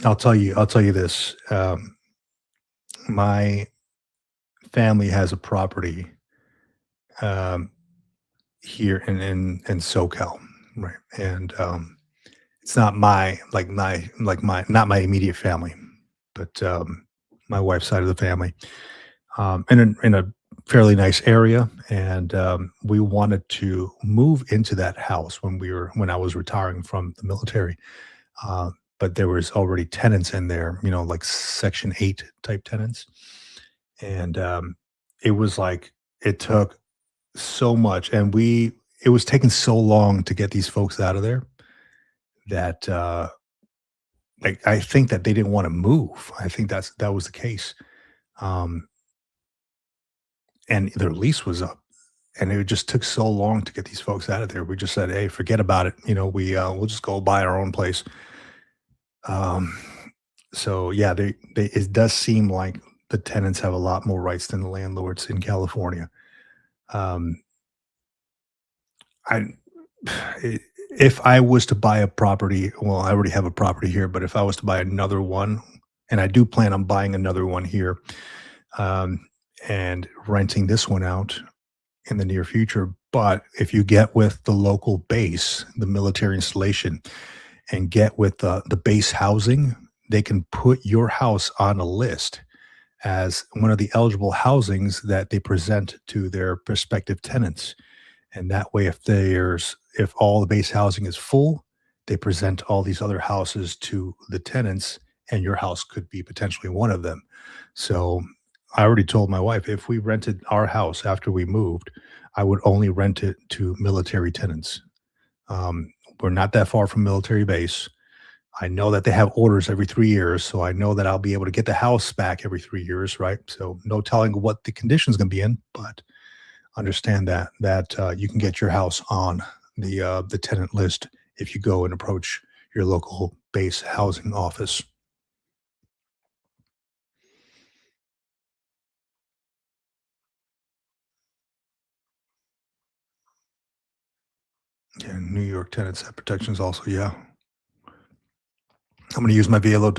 I'll tell you this. My family has a property um, here in SoCal, right? And it's not my not my immediate family, but my wife's side of the family, in a fairly nice area, and we wanted to move into that house when I was retiring from the military. But there was already tenants in there, like Section 8 type tenants, and it was like it took so much, and it was taking so long to get these folks out of there that like I think that they didn't want to move. I think that was the case. Um, and their lease was up, and it just took so long to get these folks out of there. We just said, "Hey, forget about it." We'll just go buy our own place. Um, so yeah, it does seem like the tenants have a lot more rights than the landlords in California. Um, I I if I was to buy a property, well, I already have a property here, but if I was to buy another one, and I do plan on buying another one here, um, and renting this one out in the near future. But if you get with the local base, the military installation, and get with the base housing, they can put your house on a list as one of the eligible housings that they present to their prospective tenants. and that way, if all the base housing is full, they present all these other houses to the tenants, and your house could be potentially one of them. So, I already told my wife, if we rented our house after we moved, I would only rent it to military tenants. We're not that far from military base. I know that they have orders every 3 years, so I know that I'll be able to get the house back every 3 years, right? So, no telling what the condition's gonna be in, but understand that you can get your house on the tenant list if you go and approach your local base housing office. Yeah, New York tenants have protections also, yeah. I'm gonna use my VLO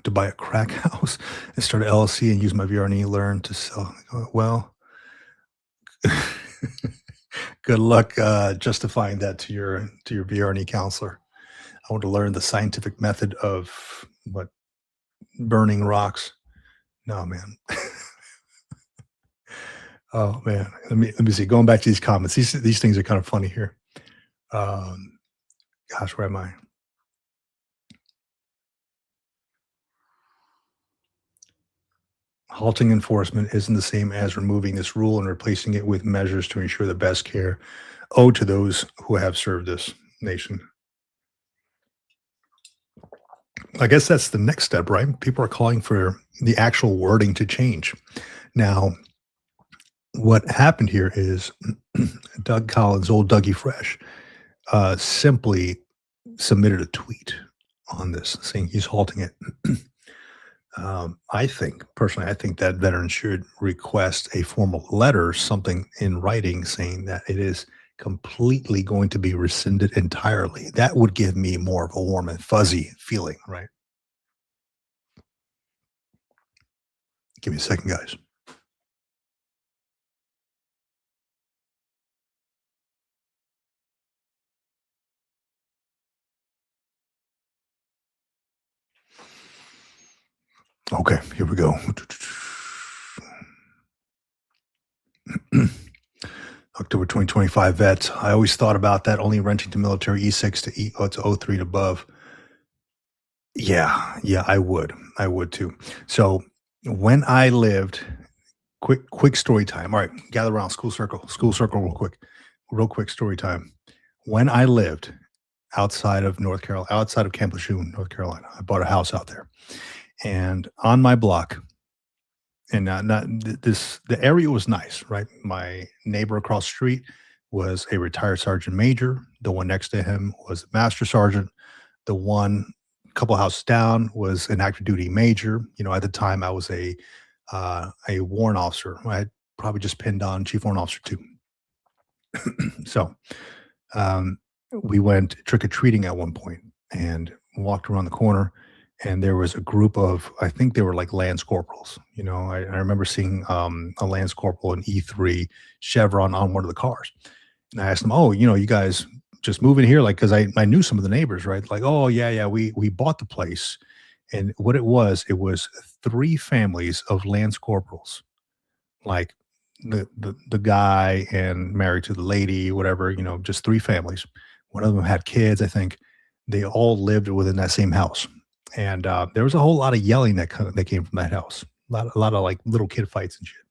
to buy a crack house and start an LLC and use my VRNE learn to sell. Well, good luck, justifying that to your VRNE counselor. I want to learn the scientific method of what, burning rocks. No, man. Oh, man. Let me see, going back to these comments, these things are kind of funny here. Um, Gosh, where am I? Halting enforcement isn't the same as removing this rule and replacing it with measures to ensure the best care owed to those who have served this nation. I guess that's the next step, right? People are calling for the actual wording to change. Now, what happened here is Doug Collins, old Dougie Fresh, simply submitted a tweet on this saying he's halting it. I think personally, I think that veterans should request a formal letter, something in writing saying that it is completely going to be rescinded entirely. That would give me more of a warm and fuzzy feeling, right? Give me a second, guys. Okay, here we go. October 2025 vets. I always thought about that only renting to military E6 to to O3 and above. Yeah, yeah, I would. I would too. So when I lived, quick story time. All right, gather around, school circle, real quick story time. When I lived outside of North Carolina, outside of Camp Lejeune, North Carolina, I bought a house out there, and on my block, and not this, the area was nice, right? My neighbor across the street was a retired sergeant major. The one next to him was a master sergeant. The one couple houses down was an active duty major. You know, at the time I was a warrant officer. I had probably just pinned on chief warrant officer too. So um, we went trick or treating at one point and walked around the corner, and there was a group of, I think they were like lance corporals. You know, I remember seeing a lance corporal in E3 chevron on one of the cars, and I asked them, "Oh, you know, you guys just moving here?" Like, because I knew some of the neighbors, right? Like, "Oh yeah, yeah, we bought the place," and what it was three families of lance corporals, like the guy and married to the lady, whatever, you know, just three families. One of them had kids, I think. They all lived within that same house, and there was a whole lot of yelling that came from that house. A lot of like little kid fights and shit,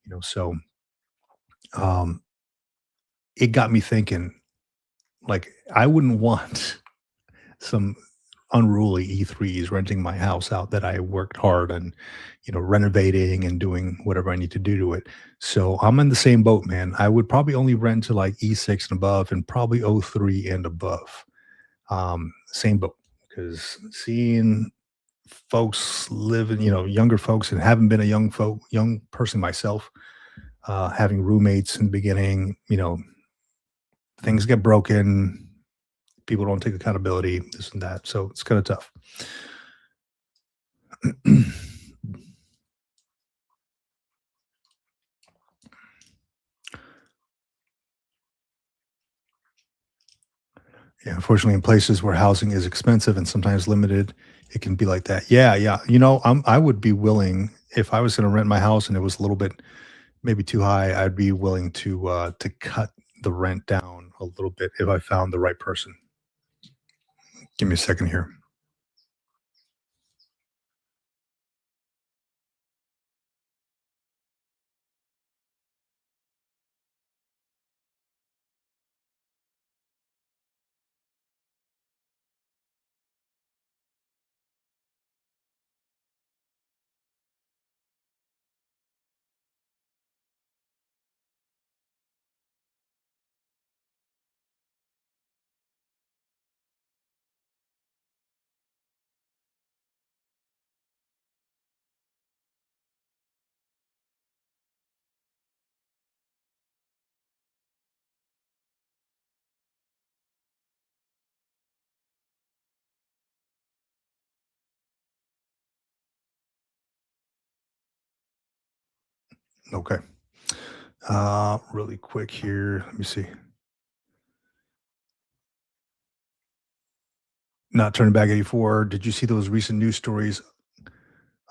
you know. So um, it got me thinking. Like, I wouldn't want some unruly E3s renting my house out that I worked hard on, you know, renovating and doing whatever I need to do to it. So I'm in the same boat, man. I would probably only rent to like E6 and above and probably O3 and above. Same boat. Because seeing folks living, you know, younger folks, and haven't been a young person myself, having roommates in the beginning, you know, things get broken, people don't take accountability, this and that. So it's kind of tough. Yeah, unfortunately, in places where housing is expensive and sometimes limited, it can be like that. Yeah, yeah. You know, I would be willing, if I was going to rent my house and it was a little bit maybe too high. I'd be willing to cut the rent down a little bit if I found the right person. Give me a second here. Okay. Really quick here. Let me see. Not turning back 84. Did you see those recent news stories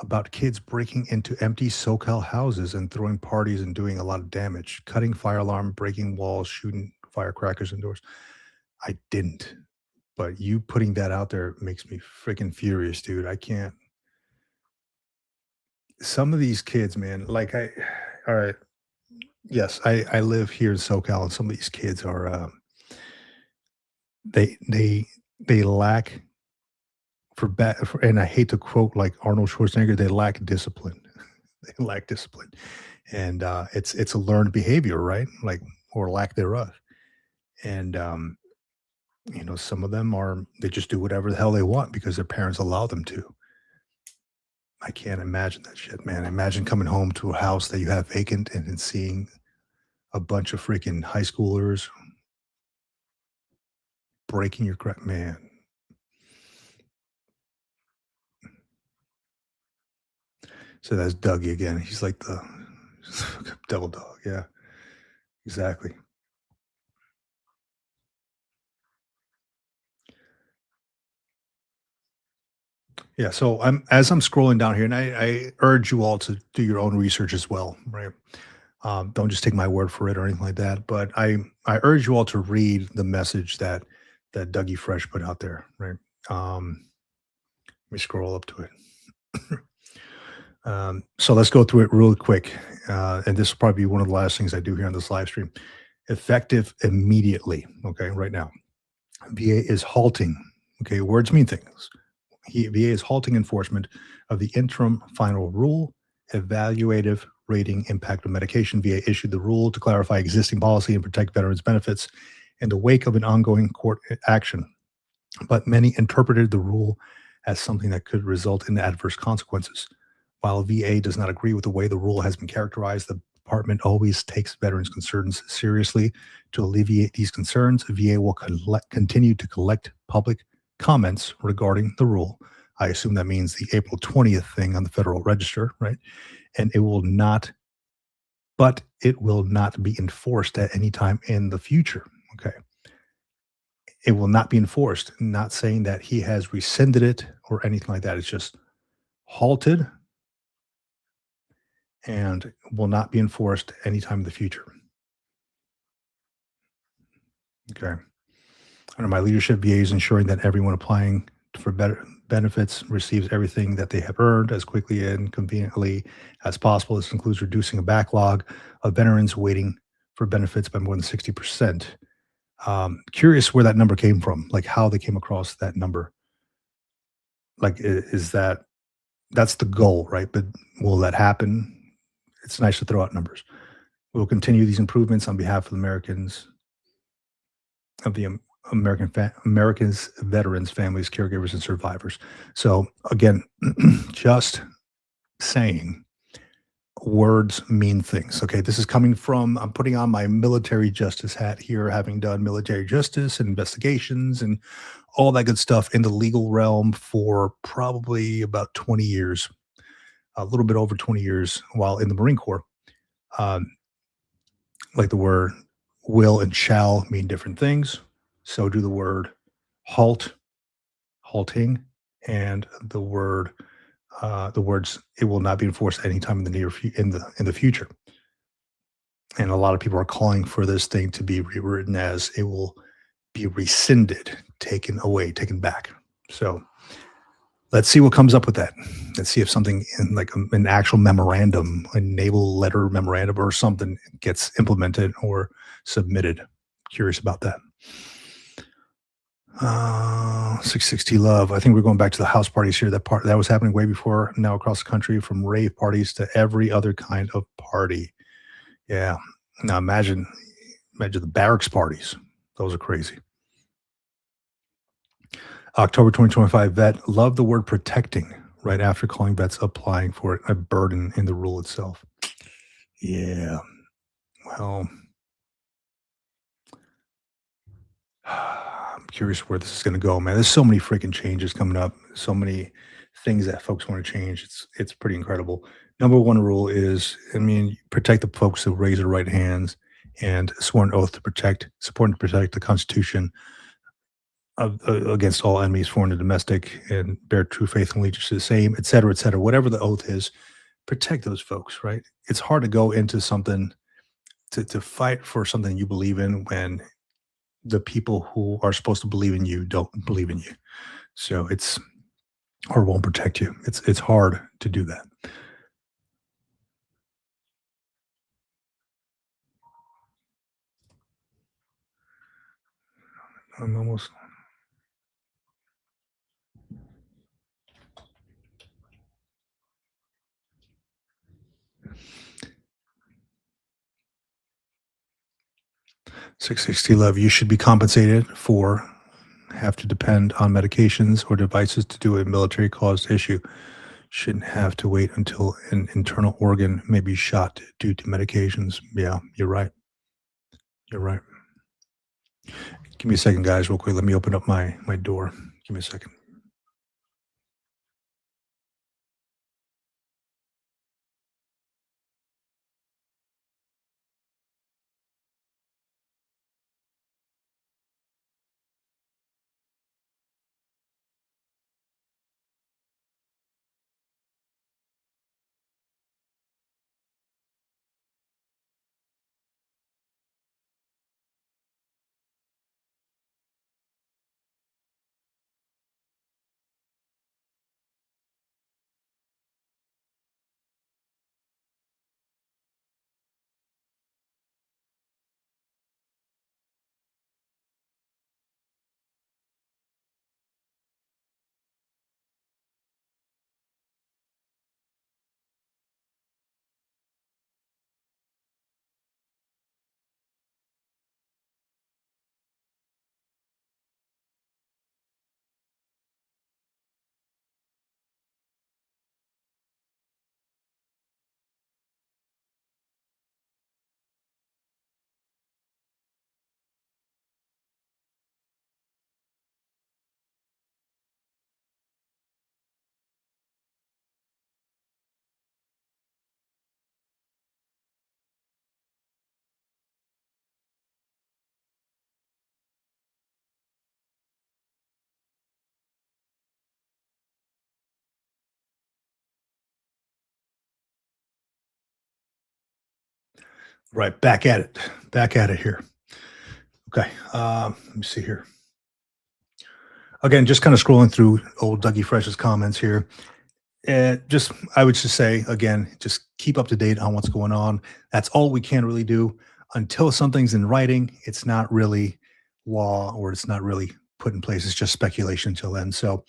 about kids breaking into empty SoCal houses and throwing parties and doing a lot of damage, cutting fire alarm, breaking walls, shooting firecrackers indoors? I didn't, but you putting that out there makes me freaking furious, dude. I can't. Some of these kids, man, like all right, yes, I live here in SoCal, and some of these kids are, they lack and I hate to quote like Arnold Schwarzenegger, they lack discipline. They lack discipline, and it's a learned behavior, right? Like or lack thereof, and some of them are they just do whatever the hell they want because their parents allow them to. I can't imagine that shit, man. Imagine coming home to a house that you have vacant and then seeing a bunch of freaking high schoolers breaking your crap, man. So that's Dougie again. He's like the devil dog. Yeah, exactly. Yeah. So I'm scrolling down here, and I urge you all to do your own research as well, right? Don't just take my word for it or anything like that. But I urge you all to read the message that Dougie Fresh put out there, right? Let me scroll up to it. So let's go through it real quick. And this will probably be one of the last things I do here on this live stream. Effective immediately. Okay, right now. VA is halting. Okay, words mean things. VA is halting enforcement of the interim final rule, evaluative rating impact of medication. VA issued the rule to clarify existing policy and protect veterans' benefits in the wake of an ongoing court action. But many interpreted the rule as something that could result in adverse consequences. While VA does not agree with the way the rule has been characterized, the department always takes veterans' concerns seriously. To alleviate these concerns, VA will continue to collect public comments regarding the rule. I assume that means the April 20th thing on the Federal Register, right? And it will not be enforced at any time in the future. Okay. It will not be enforced. Not saying that he has rescinded it or anything like that. It's just halted and will not be enforced anytime in the future. Okay. Under my leadership, VA is ensuring that everyone applying for better benefits receives everything that they have earned as quickly and conveniently as possible. This includes reducing a backlog of veterans waiting for benefits by more than 60%. Curious where that number came from, like how they came across that number. Like, is that's the goal, right? But will that happen? It's nice to throw out numbers. We'll continue these improvements on behalf of Americans, of the Americans, veterans, families, caregivers, and survivors. So again, just saying words mean things. Okay, this is coming from I'm putting on my military justice hat here, having done military justice and investigations and all that good stuff in the legal realm for probably about 20 years, a little bit over 20 years while in the Marine Corps. Um, like the word will and shall mean different things. So do the word halt, halting, and the words it will not be enforced anytime in the in the future. And a lot of people are calling for this thing to be rewritten as it will be rescinded, taken away, taken back. So let's see what comes up with that. Let's see if something in like an actual memorandum, a naval letter memorandum or something gets implemented or submitted. Curious about that. 660 Love. I think we're going back to the house parties here. That was happening way before now across the country, from rave parties to every other kind of party. Yeah. Now imagine the barracks parties. Those are crazy. October 2025 vet. Love the word protecting right after calling vets applying for it a burden in the rule itself. Yeah. Well, I'm curious where this is going to go, man. There's so many freaking changes coming up. So many things that folks want to change. It's pretty incredible. Number one rule is, I mean, protect the folks who raise their right hands and sworn oath to protect, support and protect the Constitution against all enemies, foreign and domestic, and bear true faith and allegiance to the same, et cetera, et cetera. Whatever the oath is, protect those folks. Right? It's hard to go into something to fight for something you believe in when the people who are supposed to believe in you don't believe in you. So it's or won't protect you. It's hard to do that. I'm almost 660 love. You should be compensated for have to depend on medications or devices to do a military caused issue. Shouldn't have to wait until an internal organ may be shot due to medications. Yeah, you're right. You're right. Give me a second, guys, real quick. Let me open up my door. Give me a second. Right, back at it. Back at it here. Okay. Let me see here. Again, just kind of scrolling through old Dougie Fresh's comments here. Just, I would just say again, just keep up to date on what's going on. That's all we can really do until something's in writing. It's not really law or it's not really put in place. It's just speculation until then. So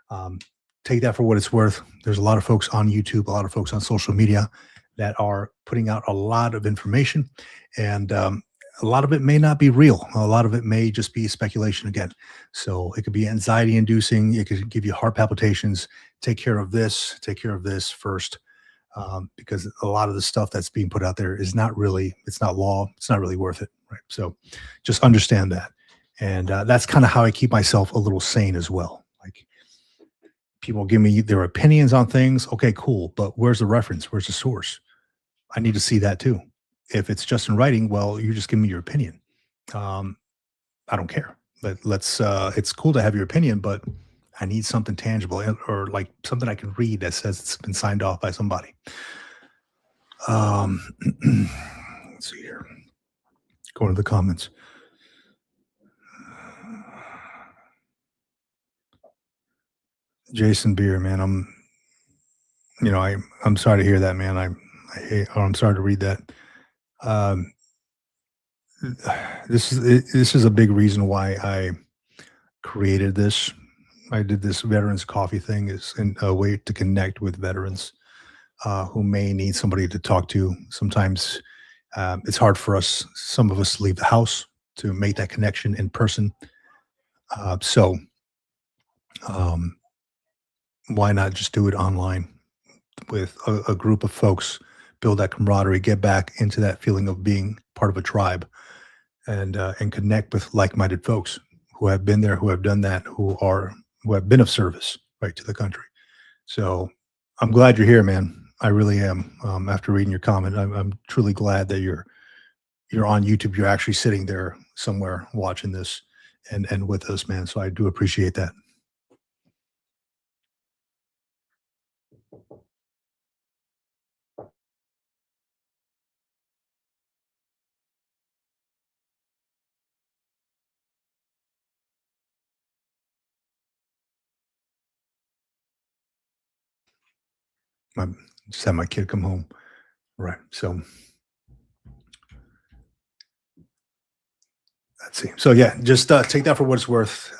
um, take that for what it's worth. There's a lot of folks on YouTube, a lot of folks on social media that are putting out a lot of information, and a lot of it may not be real. A lot of it may just be speculation again. So it could be anxiety inducing. It could give you heart palpitations. Take care of this first, because a lot of the stuff that's being put out there is not really, it's not law. It's not really worth it. Right. So just understand that. And that's kind of how I keep myself a little sane as well. Like people give me their opinions on things. Okay, cool. But where's the reference? Where's the source? I need to see that too. If it's just in writing, well, you just give me your opinion. Um, I don't care. It's cool to have your opinion, but I need something tangible or like something I can read that says it's been signed off by somebody. Um, let's see here. Going to the comments. Jason Beer, man, I'm sorry to hear that, man. I hate, or I'm sorry to read that. Um, this is a big reason why I created this. I did this veterans coffee thing is a way to connect with veterans who may need somebody to talk to. Sometimes it's hard for us, some of us, to leave the house to make that connection in person. So um, why not just do it online with a group of folks, build that camaraderie, get back into that feeling of being part of a tribe, and connect with like-minded folks who have been there, who have done that, who have been of service, right, to the country. So I'm glad you're here, man. I really am. After reading your comment, I'm truly glad that you're on YouTube. You're actually sitting there somewhere watching this and with us, man. So I do appreciate that. I just had my kid come home, right? So let's see. So yeah, just take that for what it's worth.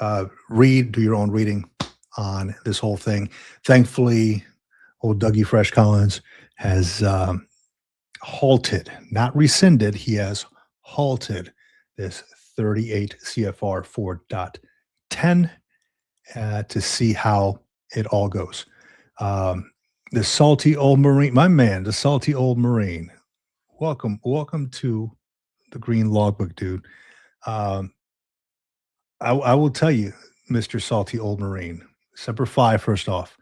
Read, do your own reading on this whole thing. Thankfully, old Dougie Fresh Collins has halted, not rescinded. He has halted this 38 CFR 4.10 to see how it all goes. Um, the salty old Marine, my man, the salty old Marine. Welcome to the Green Logbook, dude. Um, I will tell you, Mr. Salty Old Marine, Semper Fi, first off,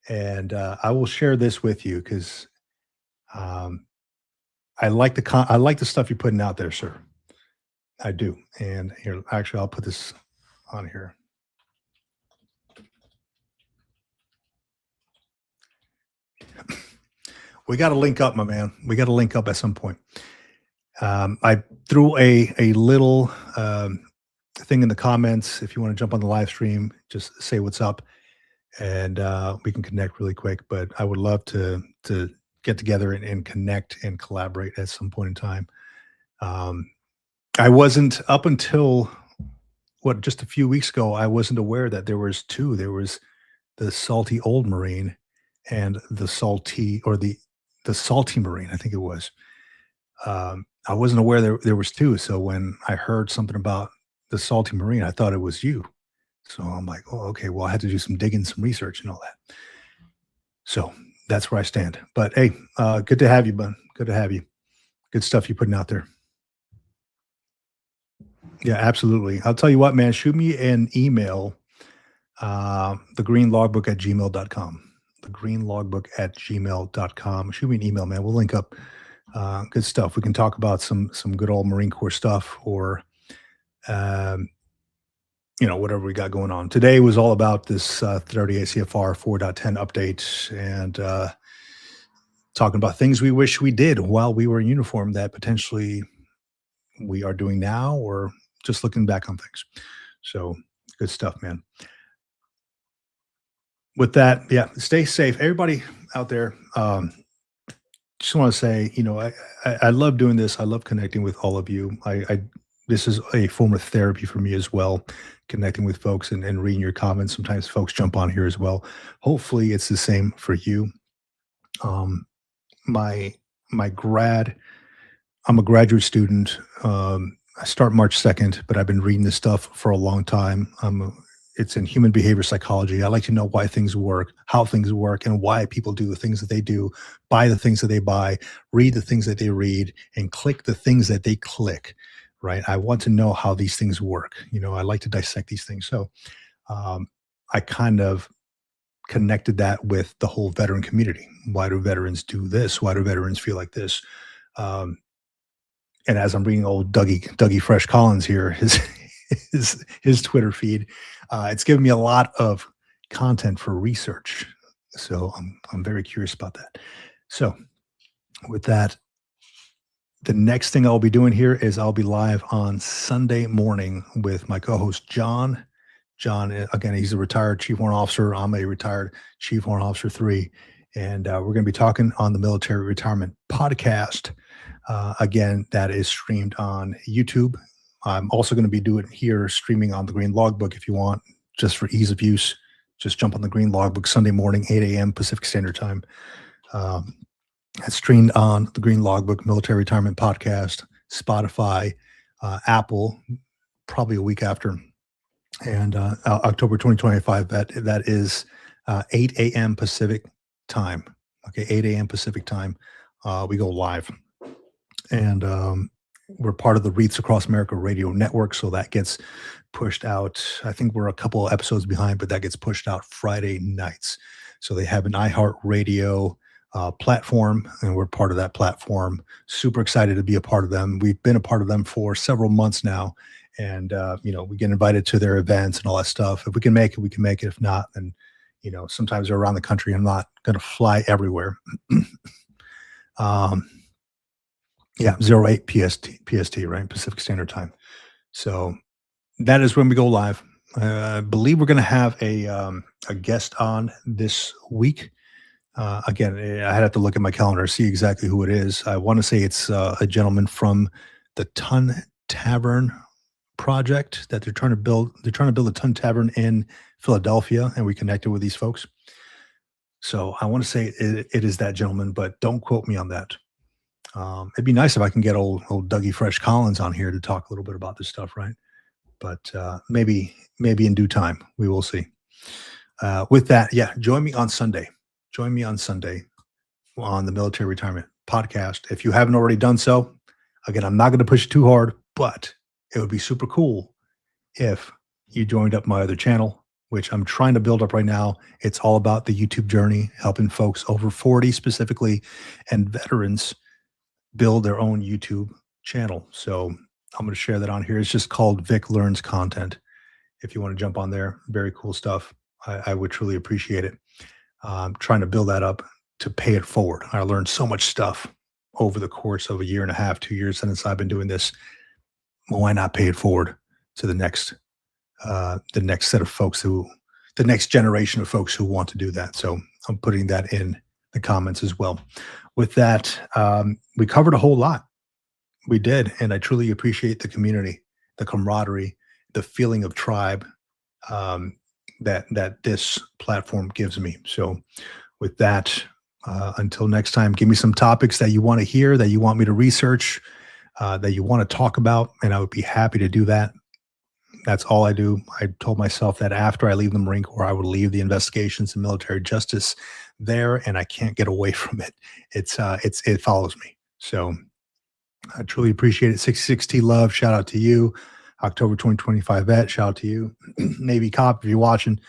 and I will share this with you because um, I like the stuff you're putting out there, sir. I do. And here, actually, I'll put this on here. We got to link up, my man. We got to link up at some point. I threw a little thing in the comments. If you want to jump on the live stream, just say what's up, and we can connect really quick. But I would love to get together and connect and collaborate at some point in time. Um, I wasn't up until what just a few weeks ago. I wasn't aware that there was two. There was the salty old Marine and the salty Marine. I think it was. I wasn't aware there was two. So when I heard something about the salty Marine, I thought it was you. So I'm like, oh, okay. Well, I had to do some digging, some research, and all that. So that's where I stand. But hey, good to have you, bud. Good to have you. Good stuff you're putting out there. Yeah, absolutely. I'll tell you what, man, shoot me an email, thegreenlogbook at gmail.com. Thegreenlogbook at gmail.com. Shoot me an email, man. We'll link up. Good stuff. We can talk about some good old Marine Corps stuff or, um, whatever we got going on. Today was all about this 38 CFR 4.10 update and talking about things we wish we did while we were in uniform that potentially we are doing now or just looking back on things. So good stuff, man. With that, yeah, stay safe. Everybody out there, just want to say, I love doing this. I love connecting with all of you. This is a form of therapy for me as well, connecting with folks and reading your comments. Sometimes folks jump on here as well. Hopefully it's the same for you. Um, my my grad I'm a graduate student. I start March 2nd, but I've been reading this stuff for a long time. It's in human behavior psychology. I like to know why things work, how things work, and why people do the things that they do, buy the things that they buy, read the things that they read, and click the things that they click, right? I want to know how these things work. I like to dissect these things. So um, I kind of connected that with the whole veteran community. Why do veterans do this? Why do veterans feel like this? Um, and as I'm reading old Dougie Fresh Collins here, his Twitter feed, it's given me a lot of content for research. So I'm very curious about that. So with that, The next thing I'll be doing here is I'll be live on Sunday morning with my co-host John. John, again, he's a retired Chief Warrant Officer. I'm a retired Chief Warrant Officer 3. And we're going to be talking on the Military Retirement Podcast. Again, that is streamed on YouTube. I'm also going to be doing here streaming on the Green Logbook if you want, just for ease of use. Just jump on the Green Logbook Sunday morning, 8 a.m. Pacific Standard Time. It's streamed on the Green Logbook Military Retirement Podcast, Spotify, Apple, probably a week after, and October 2025. That is 8 a.m. Pacific time. Okay, 8 a.m. Pacific time. We go live, and we're part of the REITs Across America Radio Network, so that gets pushed out. I think we're a couple of episodes behind, but that gets pushed out Friday nights. So they have an iHeartRadio platform, and we're part of that platform. Super excited to be a part of them. We've been a part of them for several months now, and we get invited to their events and all that stuff. If we can make it, we can make it. If not, then sometimes they're around the country. I'm not going to fly everywhere. 08 PST, right? Pacific Standard Time. So that is when we go live. I believe we're going to have a guest on this week. Again, I had to look at my calendar, see exactly who it is. I want to say it's a gentleman from the Ton Tavern project that they're trying to build. They're trying to build a Ton Tavern in Philadelphia, and we connected with these folks. So I want to say it is that gentleman, but don't quote me on that. It'd be nice if I can get old Dougie Fresh Collins on here to talk a little bit about this stuff, right? But maybe in due time, we will see. With that, join me on Sunday. Join me on Sunday on the Military Retirement Podcast. If you haven't already done so, again, I'm not going to push it too hard, but it would be super cool if you joined up my other channel, which I'm trying to build up right now. It's all about the YouTube journey, helping folks over 40 specifically and veterans build their own YouTube channel. So I'm going to share that on here. It's just called Vic Learns Content. If you want to jump on there, very cool stuff. I would truly appreciate it. I'm trying to build that up to pay it forward. I learned so much stuff over the course of a year and a half, 2 years since I've been doing this. Well, why not pay it forward to the next set of folks the next generation of folks who want to do that. So I'm putting that in the comments as well. With that, we covered a whole lot. We did, and I truly appreciate the community, the camaraderie, the feeling of tribe that this platform gives me. So with that, until next time, give me some topics that you want to hear, that you want me to research, that you want to talk about, and I would be happy to do that. That's all I do. I told myself that after I leave the Marine Corps, I would leave the investigations and military justice there, and I can't get away from it. It follows me. So I truly appreciate it. 66T Love, shout out to you. October 2025 vet, shout out to you. Navy Cop, if you're watching,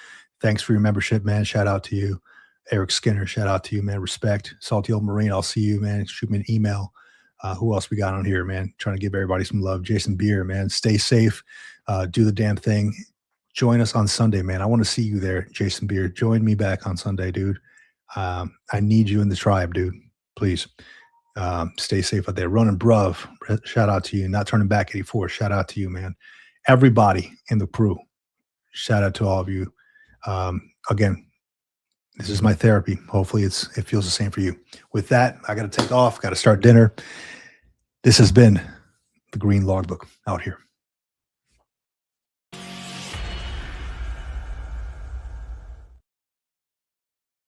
thanks for your membership, man. Shout out to you. Eric Skinner, shout out to you, man. Respect. Salty Old Marine, I'll see you, man. Shoot me an email. Who else we got on here, man? Trying to give everybody some love. Jason Beer, man. Stay safe. Do the damn thing. Join us on Sunday, man. I want to see you there, Jason Beer. Join me back on Sunday, dude. I need you in the tribe, dude. Please. Stay safe out there. Ronan Bruv, shout out to you. Not Turning Back 84, shout out to you, man. Everybody in the crew, shout out to all of you. Again, this is my therapy. Hopefully it feels the same for you. With that, I got to take off. Got to start dinner. This has been the Green Logbook out here.